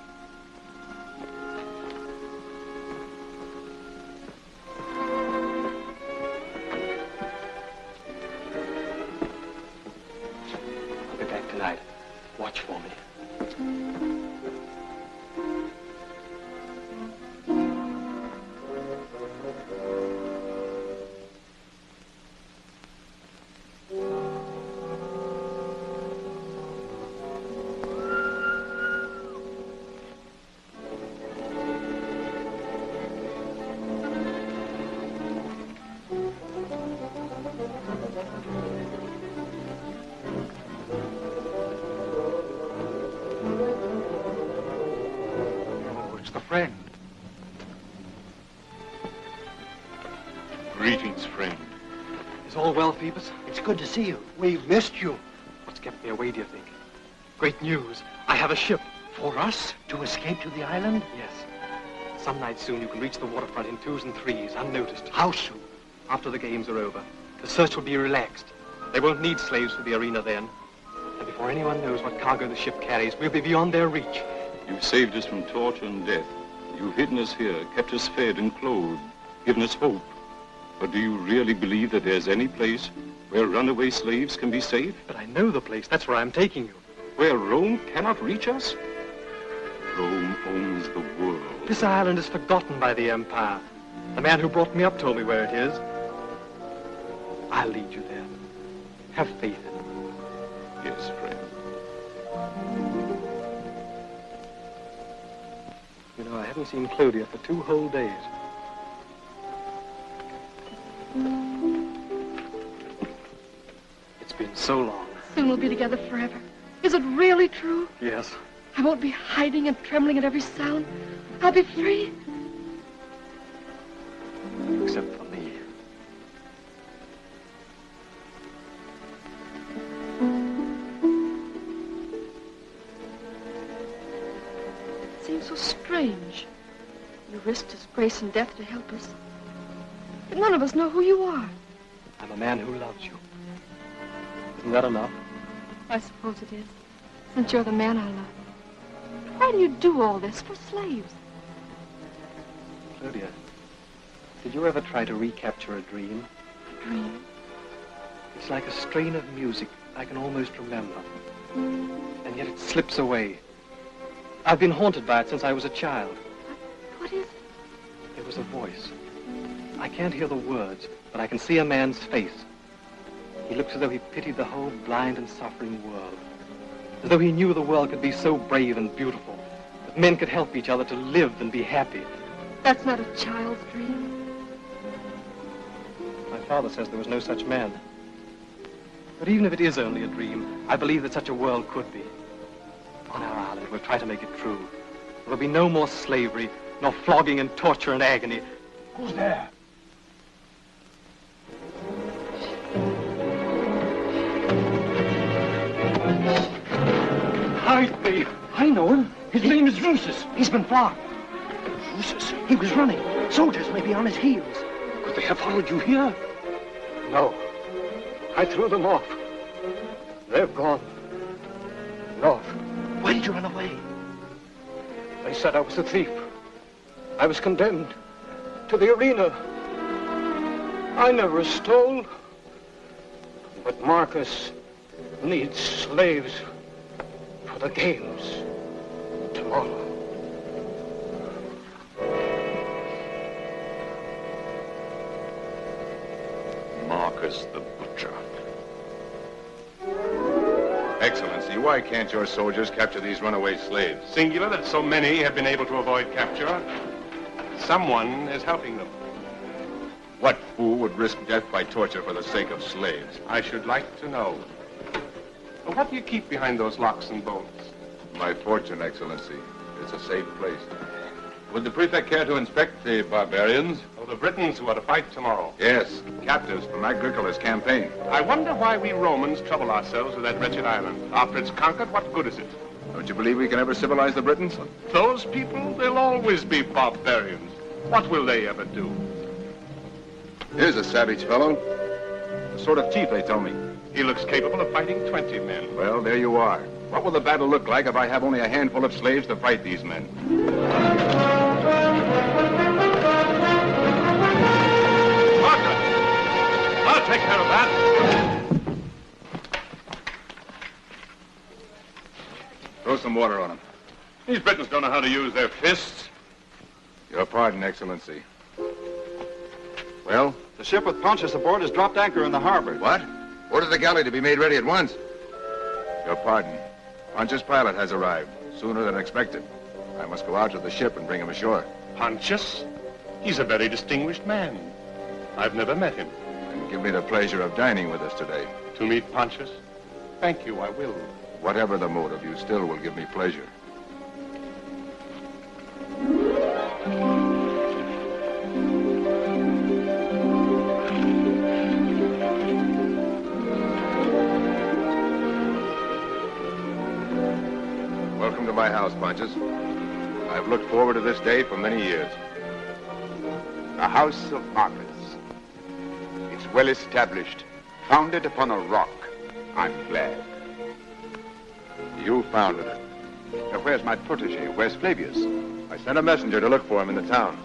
I'll be back tonight. Watch for me. Friend. Greetings, friend. Is all well, Phoebus? It's good to see you. We've missed you. What's kept me away, do you think? Great news. I have a ship. For us? To escape to the island? Yes. Some night soon you can reach the waterfront in 2s and 3s, unnoticed. How soon? After the games are over. The search will be relaxed. They won't need slaves for the arena then. And before anyone knows what cargo the ship carries, we'll be beyond their reach. You've saved us from torture and death. You've hidden us here, kept us fed and clothed, given us hope. But do you really believe that there's any place where runaway slaves can be safe? But I know the place. That's where I'm taking you. Where Rome cannot reach us? Rome owns the world. This island is forgotten by the Empire. The man who brought me up told me where it is. I'll lead you there. Have faith in me. Yes, friend. You know, I haven't seen Claudia for 2 whole days. It's been so long. Soon we'll be together forever. Is it really true? Yes. I won't be hiding and trembling at every sound. I'll be free. Except for me. It seems so strange. You risked disgrace and death to help us. But none of us know who you are. I'm a man who loves you. Isn't that enough? I suppose it is, since you're the man I love. Why do you do all this for slaves? Claudia, did you ever try to recapture a dream? A dream? It's like a strain of music I can almost remember. And yet it slips away. I've been haunted by it since I was a child. What is it? There was a voice. I can't hear the words, but I can see a man's face. He looks as though he pitied the whole blind and suffering world. As though he knew the world could be so brave and beautiful, that men could help each other to live and be happy. That's not a child's dream. My father says there was no such man. But even if it is only a dream, I believe that such a world could be. On our island, we'll try to make it true. There'll be no more slavery, nor flogging and torture and agony. Who's there? Hide me! I know him. His name is Drusus. He's been flogged. Drusus? He was running. Soldiers may be on his heels. Could they have followed you here? No. I threw them off. They've gone. North. Why did you run away? They said I was a thief. I was condemned to the arena. I never stole. But Marcus needs slaves the games tomorrow. Marcus the Butcher. Excellency, why can't your soldiers capture these runaway slaves? Singular that so many have been able to avoid capture. Someone is helping them. What fool would risk death by torture for the sake of slaves? I should like to know. What do you keep behind those locks and bolts? My fortune, Excellency. It's a safe place. Would the prefect care to inspect the barbarians? Oh, the Britons who are to fight tomorrow. Yes, captives from Agricola's campaign. I wonder why we Romans trouble ourselves with that wretched island. After it's conquered, what good is it? Don't you believe we can ever civilize the Britons? Those people, they'll always be barbarians. What will they ever do? Here's a savage fellow. A sort of chief, they tell me. He looks capable of fighting 20 men. Well, there you are. What will the battle look like if I have only a handful of slaves to fight these men? I'll take care of that. Throw some water on them. These Britons don't know how to use their fists. Your pardon, Excellency. Well? The ship with Pontius aboard has dropped anchor in the harbor. What? Order the galley to be made ready at once. Your pardon. Pontius' pilot has arrived, sooner than expected. I must go out to the ship and bring him ashore. Pontius? He's a very distinguished man. I've never met him. And give me the pleasure of dining with us today. To meet Pontius? Thank you, I will. Whatever the motive, you still will give me pleasure. Welcome to my house, Pontius. I've looked forward to this day for many years. The house of Marcus. It's well established, founded upon a rock. I'm glad. You founded it. Now, where's my protege? Where's Flavius? I sent a messenger to look for him in the town.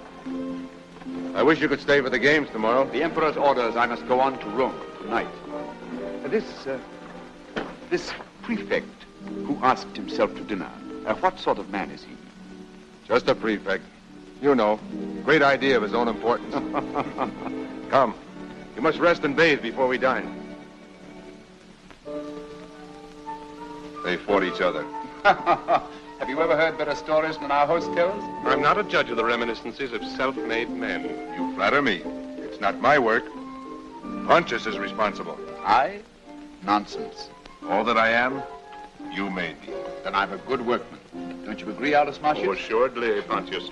I wish you could stay for the games tomorrow. The Emperor's orders I must go on to Rome tonight. This prefect who asked himself to dinner, what sort of man is he? Just a prefect. You know, great idea of his own importance. Come, you must rest and bathe before we dine. They fought each other. Have you ever heard better stories than our host tells? I'm not a judge of the reminiscences of self-made men. You flatter me. It's not my work. Pontius is responsible. I? Nonsense. All that I am, you made me. Then I'm a good workman. Don't you agree, Aldous Martius? Oh, assuredly, Pontius.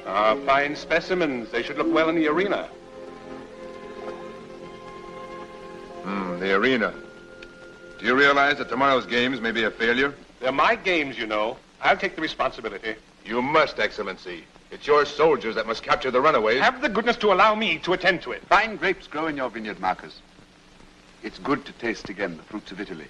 Fine specimens. They should look well in the arena. The arena. Do you realize that tomorrow's games may be a failure? They're my games, you know. I'll take the responsibility. You must, Excellency. It's your soldiers that must capture the runaways. Have the goodness to allow me to attend to it. Fine grapes grow in your vineyard, Marcus. It's good to taste again the fruits of Italy.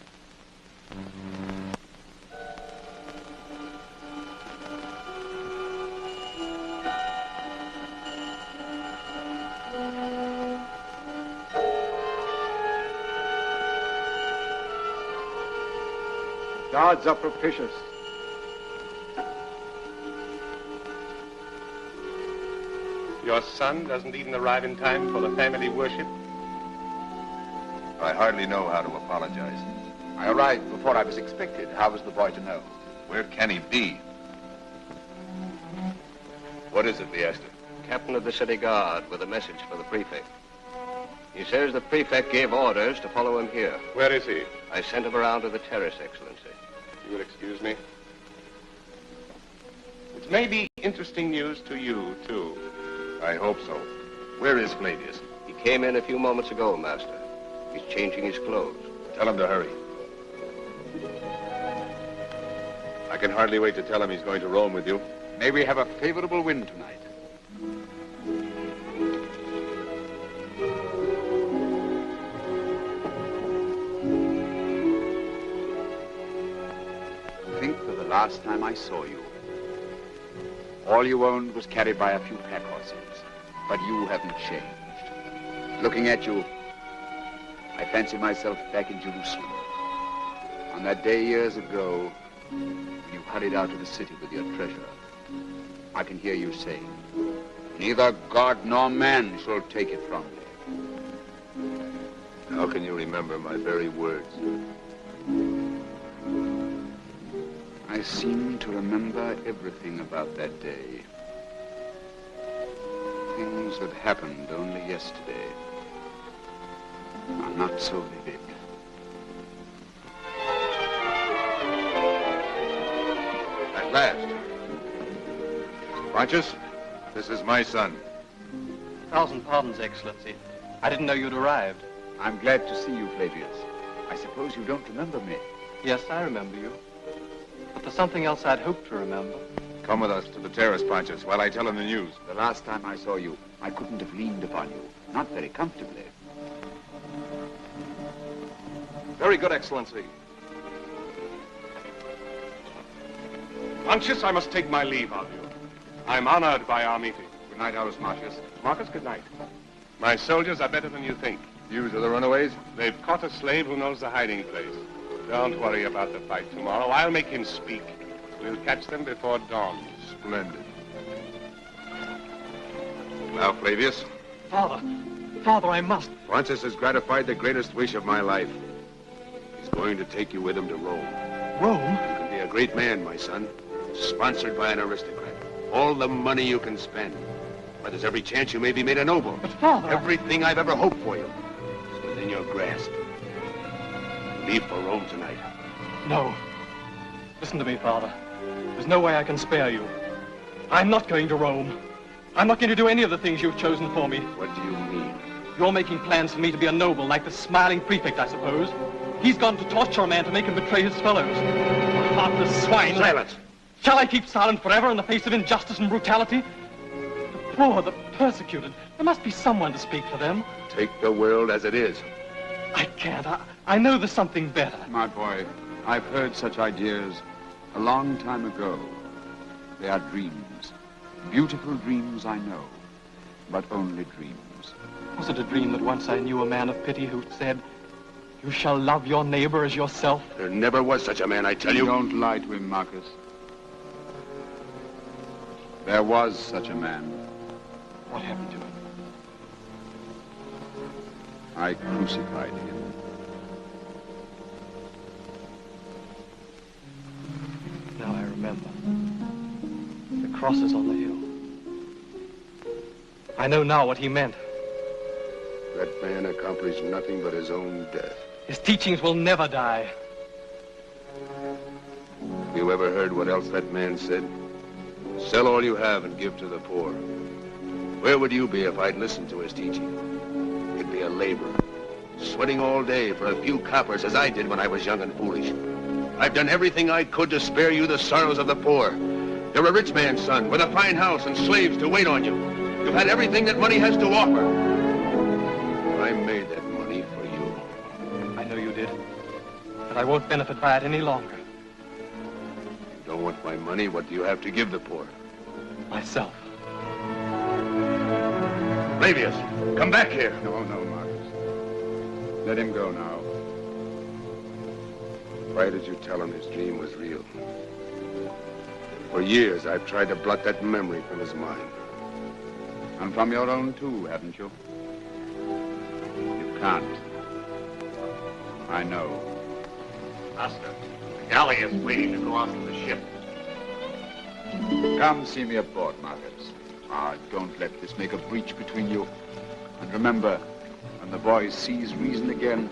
Gods are propitious. Your son doesn't even arrive in time for the family worship? I hardly know how to apologize. I arrived before I was expected. How was the boy to know? Where can he be? What is it, Leaster? Captain of the city guard with a message for the prefect. He says the prefect gave orders to follow him here. Where is he? I sent him around to the terrace, Excellency. You will excuse me. It may be interesting news to you, too. I hope so. Where is Flavius? He came in a few moments ago, Master. He's changing his clothes. Tell him to hurry. I can hardly wait to tell him he's going to Rome with you. May we have a favorable wind tonight. Think of the last time I saw you. All you owned was carried by a few pack horses, but you haven't changed. Looking at you, I fancy myself back in Jerusalem. On that day years ago, you hurried out of the city with your treasure. I can hear you saying, neither God nor man shall take it from me. How can you remember my very words? I seem to remember everything about that day. Things that happened only yesterday are not so vivid. At last. Pontius, this is my son. 1,000 pardons, Excellency. I didn't know you'd arrived. I'm glad to see you, Flavius. I suppose you don't remember me. Yes, I remember you. But there's something else I'd hoped to remember. Come with us to the terrace, Pontius, while I tell him the news. The last time I saw you, I couldn't have leaned upon you. Not very comfortably. Very good, Excellency. Pontius, I must take my leave of you. I'm honored by our meeting. Good night, Aulus Marcius. Marcus, good night. My soldiers are better than you think. News of the runaways? They've caught a slave who knows the hiding place. Don't worry about the fight tomorrow. I'll make him speak. We'll catch them before dawn. Splendid. Now, Flavius. Father, I must. Pontius has gratified the greatest wish of my life. He's going to take you with him to Rome. Rome? You can be a great man, my son. Sponsored by an aristocrat. All the money you can spend. But there's every chance you may be made a noble. But, Father... Everything I've ever hoped for you is within your grasp. Leave for Rome tonight. No. Listen to me, Father. There's no way I can spare you. I'm not going to Rome. I'm not going to do any of the things you've chosen for me. What do you mean? You're making plans for me to be a noble, like the smiling prefect, I suppose. He's gone to torture a man to make him betray his fellows. Heartless swine. Silence. Shall I keep silent forever in the face of injustice and brutality? The poor, the persecuted. There must be someone to speak for them. Take the world as it is. I can't. I know there's something better. My boy, I've heard such ideas a long time ago. They are dreams. Beautiful dreams, I know, but only dreams. Was it a dream that once I knew a man of pity who said, "You shall love your neighbor as yourself"? There never was such a man, I tell you. Don't lie to him, Marcus. There was such a man. What happened to him? I crucified him. Now I remember. The crosses on the hill. I know now what he meant. That man accomplished nothing but his own death. His teachings will never die. Have you ever heard what else that man said? Sell all you have and give to the poor. Where would you be if I'd listened to his teaching? You'd be a laborer, sweating all day for a few coppers as I did when I was young and foolish. I've done everything I could to spare you the sorrows of the poor. You're a rich man's son with a fine house and slaves to wait on you. You've had everything that money has to offer. I made that money for you. I know you did. But I won't benefit by it any longer. You don't want my money? What do you have to give the poor? Myself. Flavius, come back here. No, Marcus. Let him go now. Why did you tell him his dream was real? For years, I've tried to blot that memory from his mind. And from your own, too, haven't you? You can't. I know. Master, the galley is waiting to go off to the ship. Come see me aboard, Marcus. Don't let this make a breach between you. And remember, when the boy sees reason again,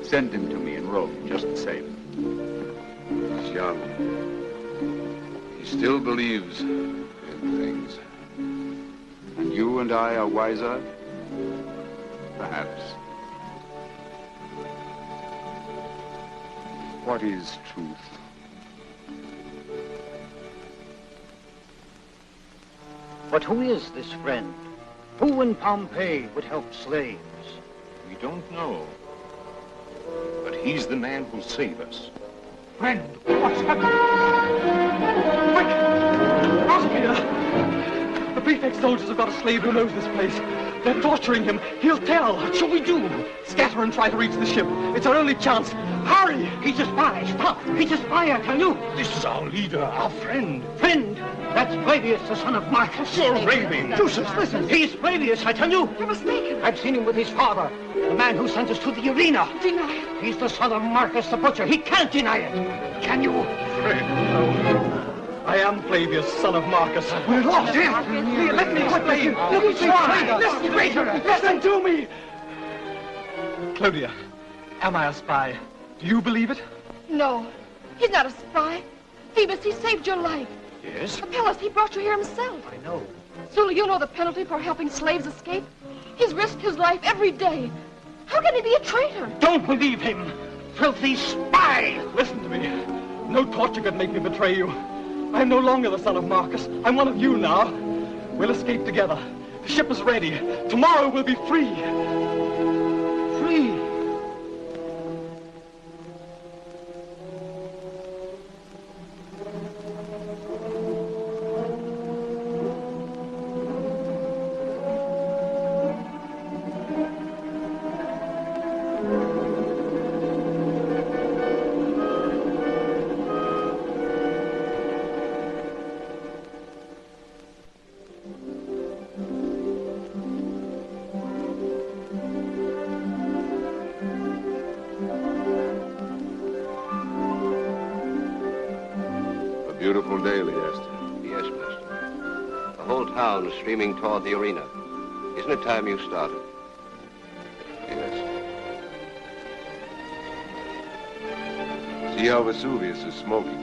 send him to me in Rome, just the same. He's young. He still believes in things. And you and I are wiser? Perhaps. What is truth? But who is this friend? Who in Pompeii would help slaves? We don't know. But he's the man who'll save us. Friend, what's happened? Quick! Rosemere! The prefect soldiers have got a slave who knows this place. They're torturing him. He'll tell. What shall we do? Scatter and try to reach the ship. It's our only chance. Hurry! He's a spy. Stop! He's a spy, I tell you. This is our leader, our friend. Friend? That's Flavius, the son of Marcus. You're raving. Drusus, listen. He's Flavius, I tell you. You're mistaken. I've seen him with his father, the man who sent us to the arena. Deny it. He's the son of Marcus the butcher. He can't deny it. Can you? I am Flavius, son of Marcus. We're lost. Let me put you. Look, listen, traitor. Listen to me. Claudia, am I a spy? Do you believe it? No, he's not a spy. Phoebus, he saved your life. Yes? Apelles, he brought you here himself. I know. Sula, you know the penalty for helping slaves escape? He's risked his life every day. How can he be a traitor? Don't believe him. Filthy spy! Listen to me. No torture could make me betray you. I am no longer the son of Marcus. I'm one of you now. We'll escape together. The ship is ready. Tomorrow we'll be free. Free? Beautiful day, Leaster. Yes, master. The whole town is streaming toward the arena. Isn't it time you started? Yes. See how Vesuvius is smoking.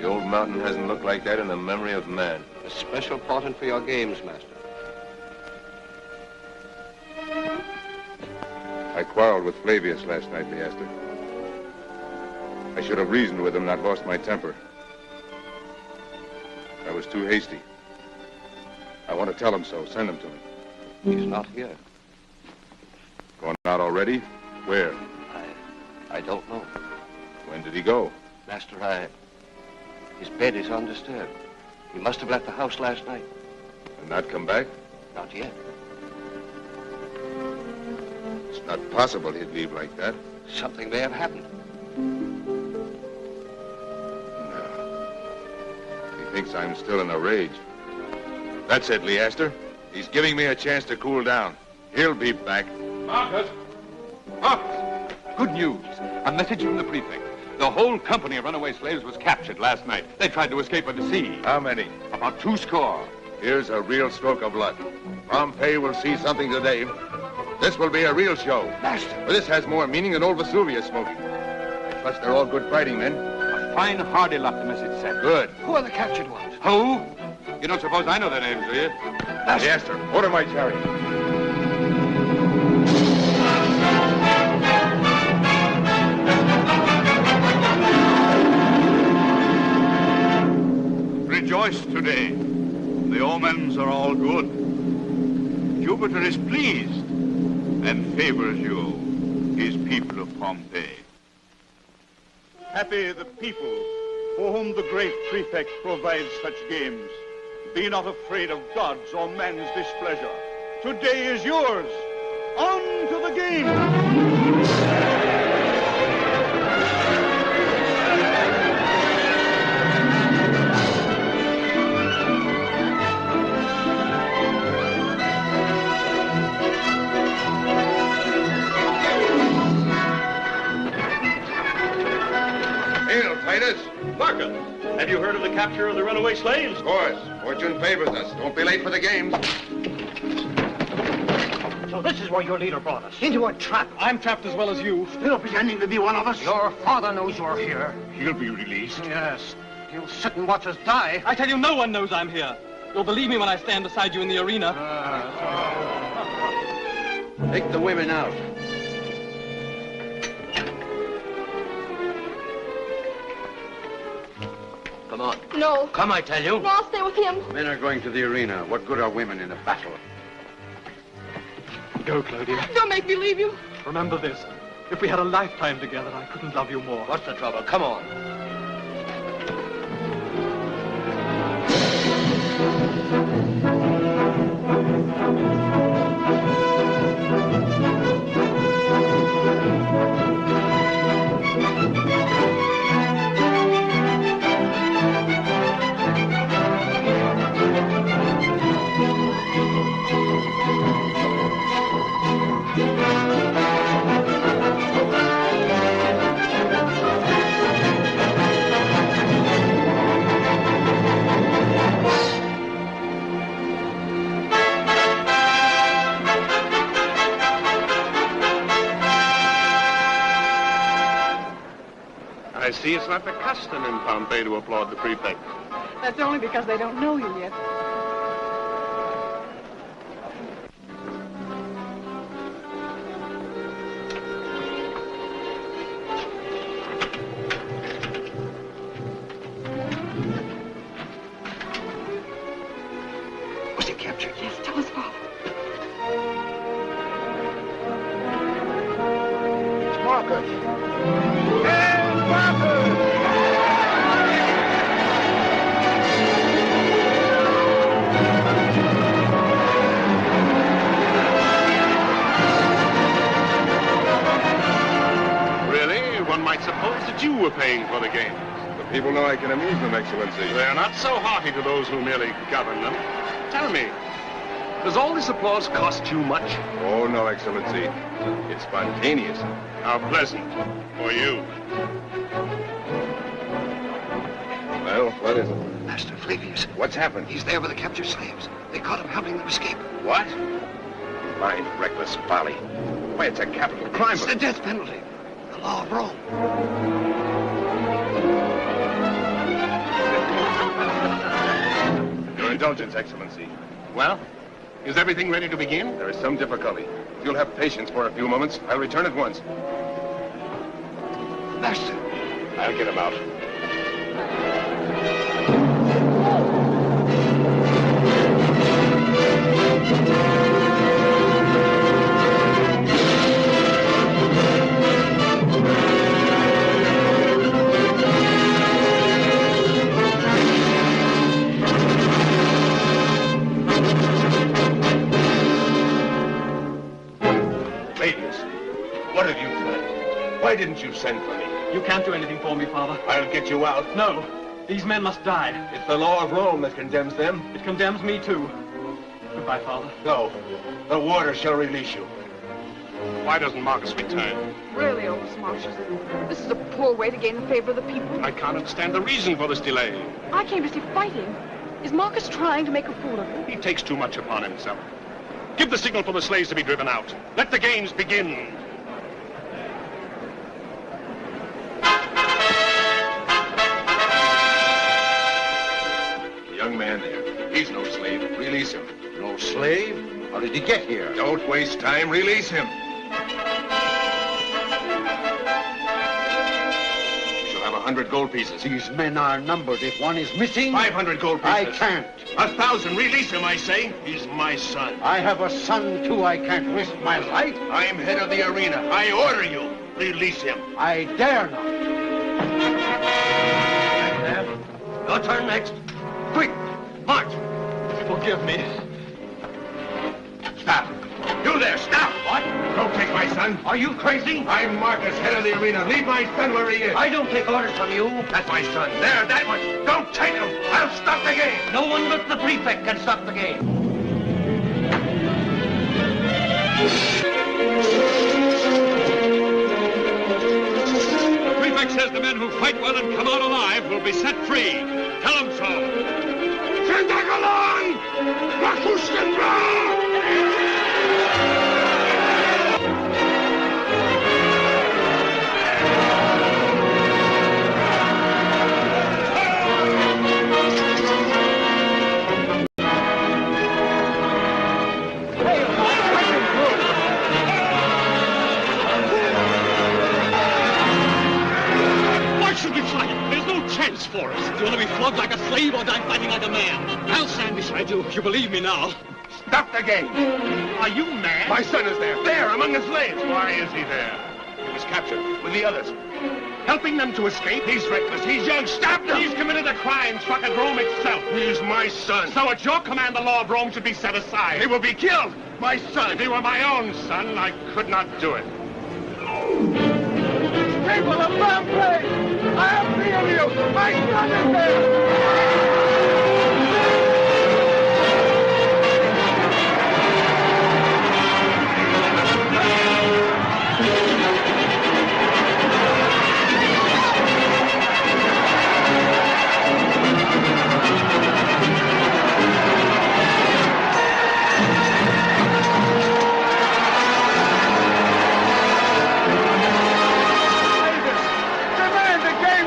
The old mountain hasn't looked like that in the memory of man. A special portent for your games, master. I quarreled with Flavius last night, Leaster. I should have reasoned with him, not lost my temper. I was too hasty. I want to tell him so. Send him to me. He's not here. Gone out already? Where? I don't know. When did he go? Master, his bed is undisturbed. He must have left the house last night. And not come back? Not yet. It's not possible he'd leave like that. Something may have happened. Thinks I'm still in a rage. That's it, Leaster. He's giving me a chance to cool down. He'll be back. Marcus! Marcus! Good news. A message from the prefect. The whole company of runaway slaves was captured last night. They tried to escape by the sea. How many? About 2 score. Here's a real stroke of luck. Pompeii will see something today. This will be a real show. Master! But this has more meaning than old Vesuvius smoking. I trust they're all good fighting men. Fine, hardy lot, the message said. Good. Who are the captured ones? Who? You don't suppose I know their names, do you? Leaster, order my chariot. Rejoice today. The omens are all good. Jupiter is pleased and favors you, his people of Pompeii. Happy the people for whom the great prefect provides such games. Be not afraid of God's or man's displeasure. Today is yours. On to the game! Marcus, have you heard of the capture of the runaway slaves? Of course. Fortune favors us. Don't be late for the games. So this is where your leader brought us. Into a trap. I'm trapped as well as you. Still pretending to be one of us? Your father knows you're here. He'll be released. Yes. He'll sit and watch us die. I tell you, no one knows I'm here. You'll believe me when I stand beside you in the arena. Take the women out. Come on. No. Come, I tell you. No, I'll stay with him. Men are going to the arena. What good are women in a battle? Go, Claudia. Don't make me leave you. Remember this. If we had a lifetime together, I couldn't love you more. What's the trouble? Come on. I see it's not the custom in Pompeii to applaud the prefect. That's only because they don't know you yet. Was he captured? Yes, tell us, Father. It's Marcus. Hey, Marcus! Really? One might suppose that you were paying for the games. The people know I can amuse them, Excellency. They're not so haughty to those who merely govern them. Tell me, does all this applause cost you much? Oh, no, Excellency. It's spontaneous. How pleasant for you. Well, what is it? Master Flavius. What's happened? He's there with the captured slaves. They caught him helping them escape. What? Blind, reckless folly. Why, it's a capital crime. It's the death penalty. The law of Rome. Your indulgence, Excellency. Well, is everything ready to begin? There is some difficulty. If you'll have patience for a few moments, I'll return at once. Master. I'll get him out. Flavius, what have you done? Why didn't you send for me? You can't do anything for me, Father. I'll get you out. No. These men must die. It's the law of Rome that condemns them. It condemns me, too. Goodbye, Father. No. The water shall release you. Why doesn't Marcus return? Really, Opus Martius, this is a poor way to gain the favor of the people. I can't understand the reason for this delay. I came to see fighting. Is Marcus trying to make a fool of you? He takes too much upon himself. Give the signal for the slaves to be driven out. Let the games begin. The young man there, he's no slave. Release him. No slave? How did he get here? Don't waste time. Release him. You shall have 100 gold pieces. These men are numbered. If one is missing... 500 gold pieces. I can't. 1,000. Release him, I say. He's my son. I have a son, too. I can't risk my life. I'm head of the arena. I order you. Release him. I dare not. There. Your turn next. Quick. March. Forgive me. Stop. You there, stop. What? Don't take my son. Are you crazy? I'm Marcus, head of the arena. Leave my son where he is. I don't take orders from you. That's my son. There, that one. Don't take him. I'll stop the game. No one but the prefect can stop the game. The prefect says the men who fight well and come out alive will be set free. Tell them so. Tentacolon! Rakustenbra! Why should we fight? There's no chance for us. Do you want to be flogged like a slave or die fighting like a man? I'll stand beside you if you believe me now. Stop the game. Are you mad? My son is there among the slaves. Why is he there? He was captured with the others. Helping them to escape? He's reckless. He's young. Stop him. He's committed a crime struck at Rome itself. He's my son. So at your command, the law of Rome should be set aside. He will be killed. My son. If he were my own son, I could not do it. People of Pompeii! I appeal to you! My son is there! Demand the game!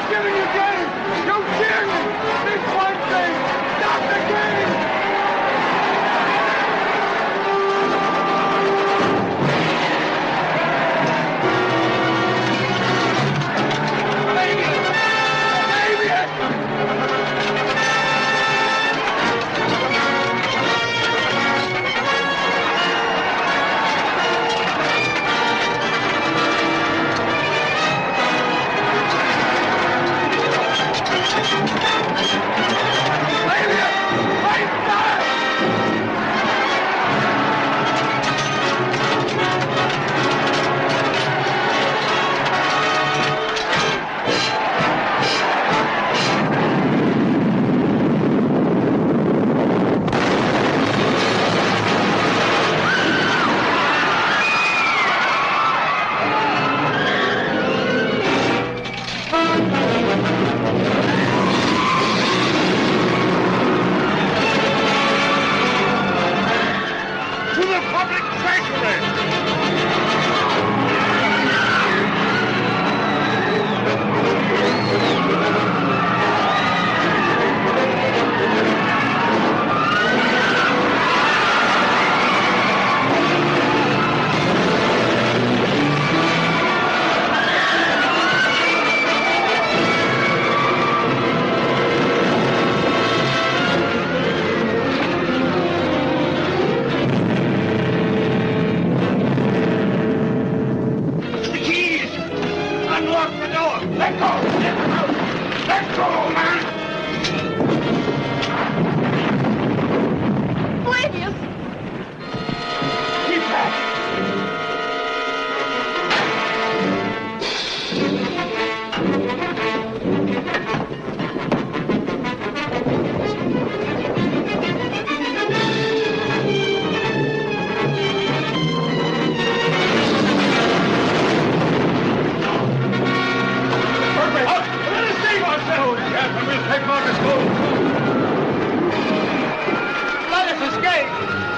giving you game! You cheer me! This one thing! Stop the game!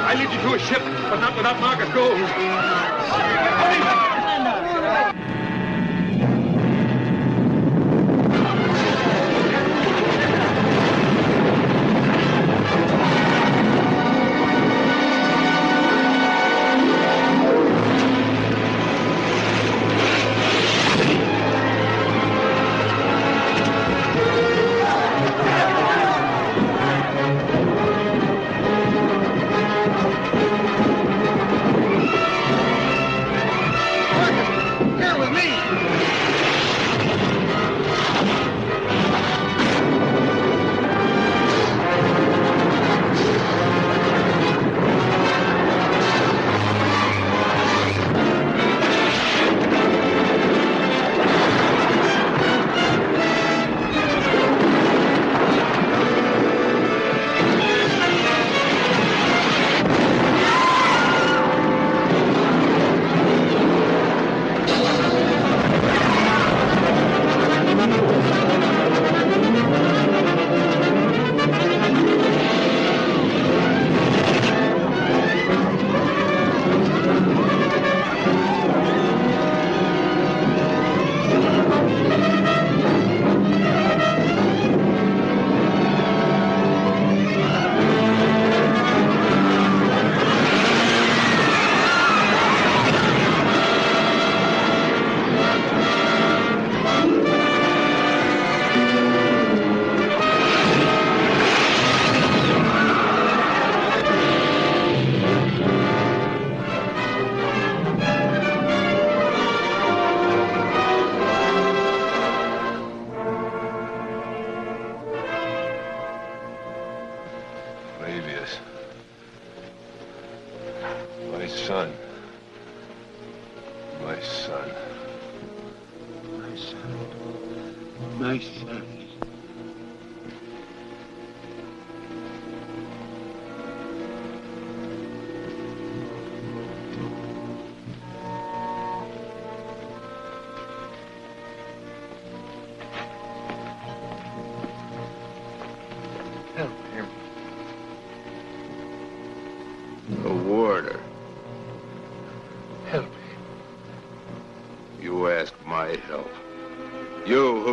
I lead you to a ship, but not without Marcus Gold.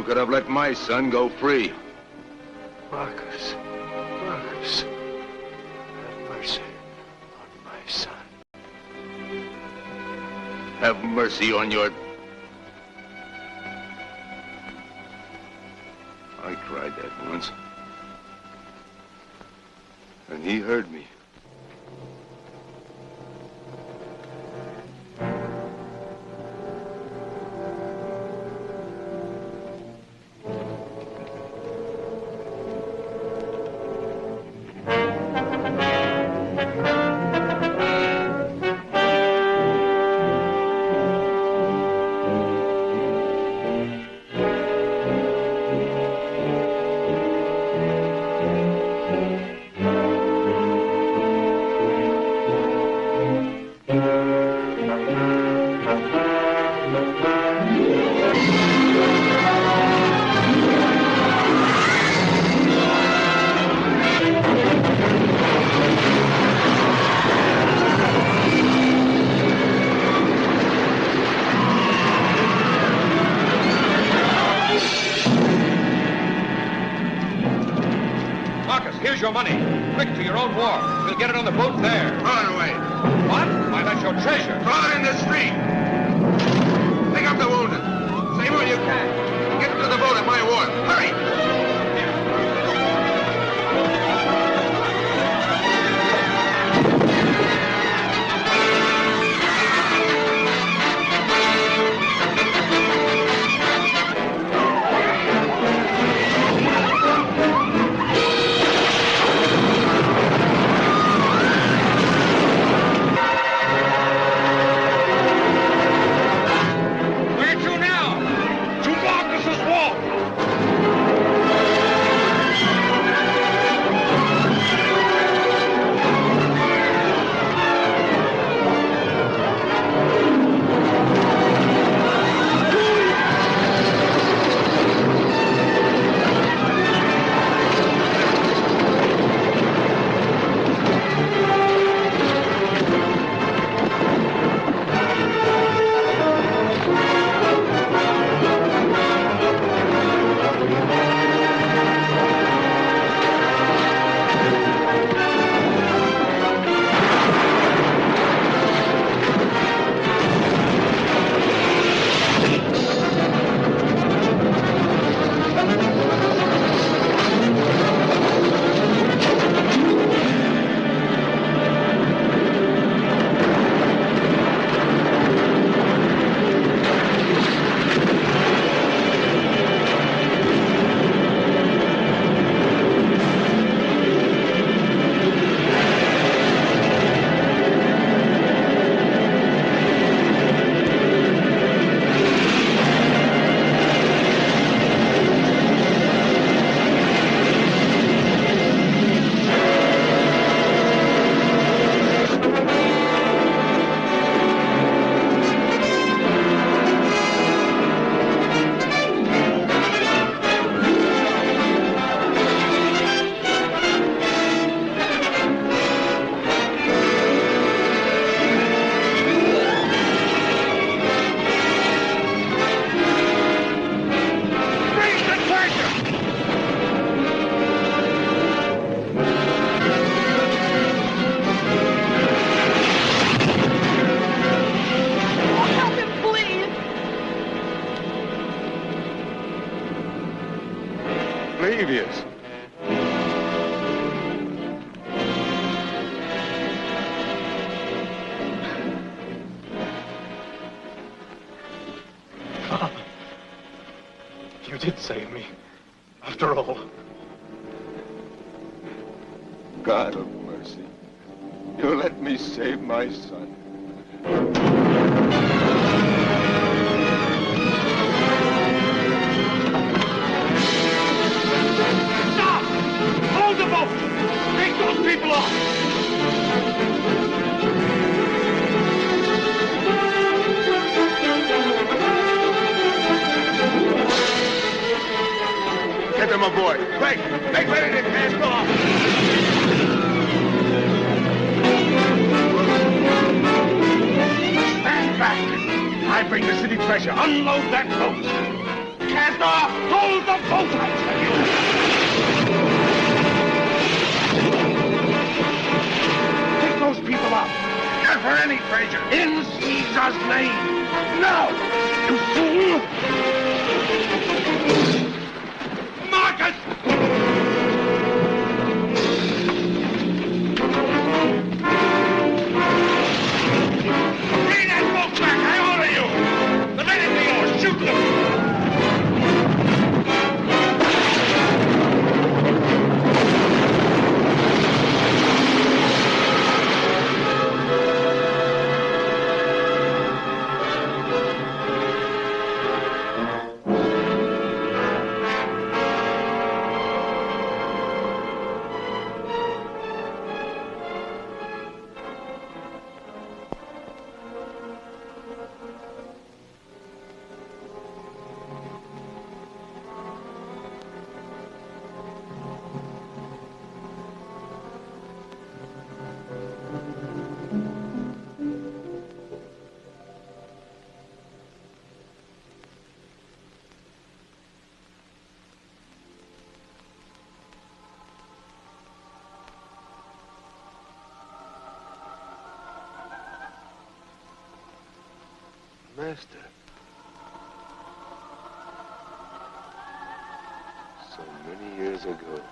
Could have let my son go free. Marcus, Marcus, have mercy on my son. Have mercy on your... I tried that once. And he heard me. Here's your money. Quick, to your own war. We'll get it on the boat there. Throw it away. What? Why, that's your treasure. Throw it in the street. Pick up the wounded. Save all you can. Get them to the boat at my wharf. Hurry! Flavius. You did save me, after all. God of mercy, you let me save my son. Stop! Hold the boat! Take those people off! Get them aboard. Quick! Make ready to cast off! Stand back! I bring the city treasure. Unload that boat! Cast off! Hold the boat, I tell you! Take those people up. Not for any treasure. In Caesar's name. Now! You fool! Marcus! Bring that boat back, I order you! The men in the oars, shoot them! Master. So many years ago.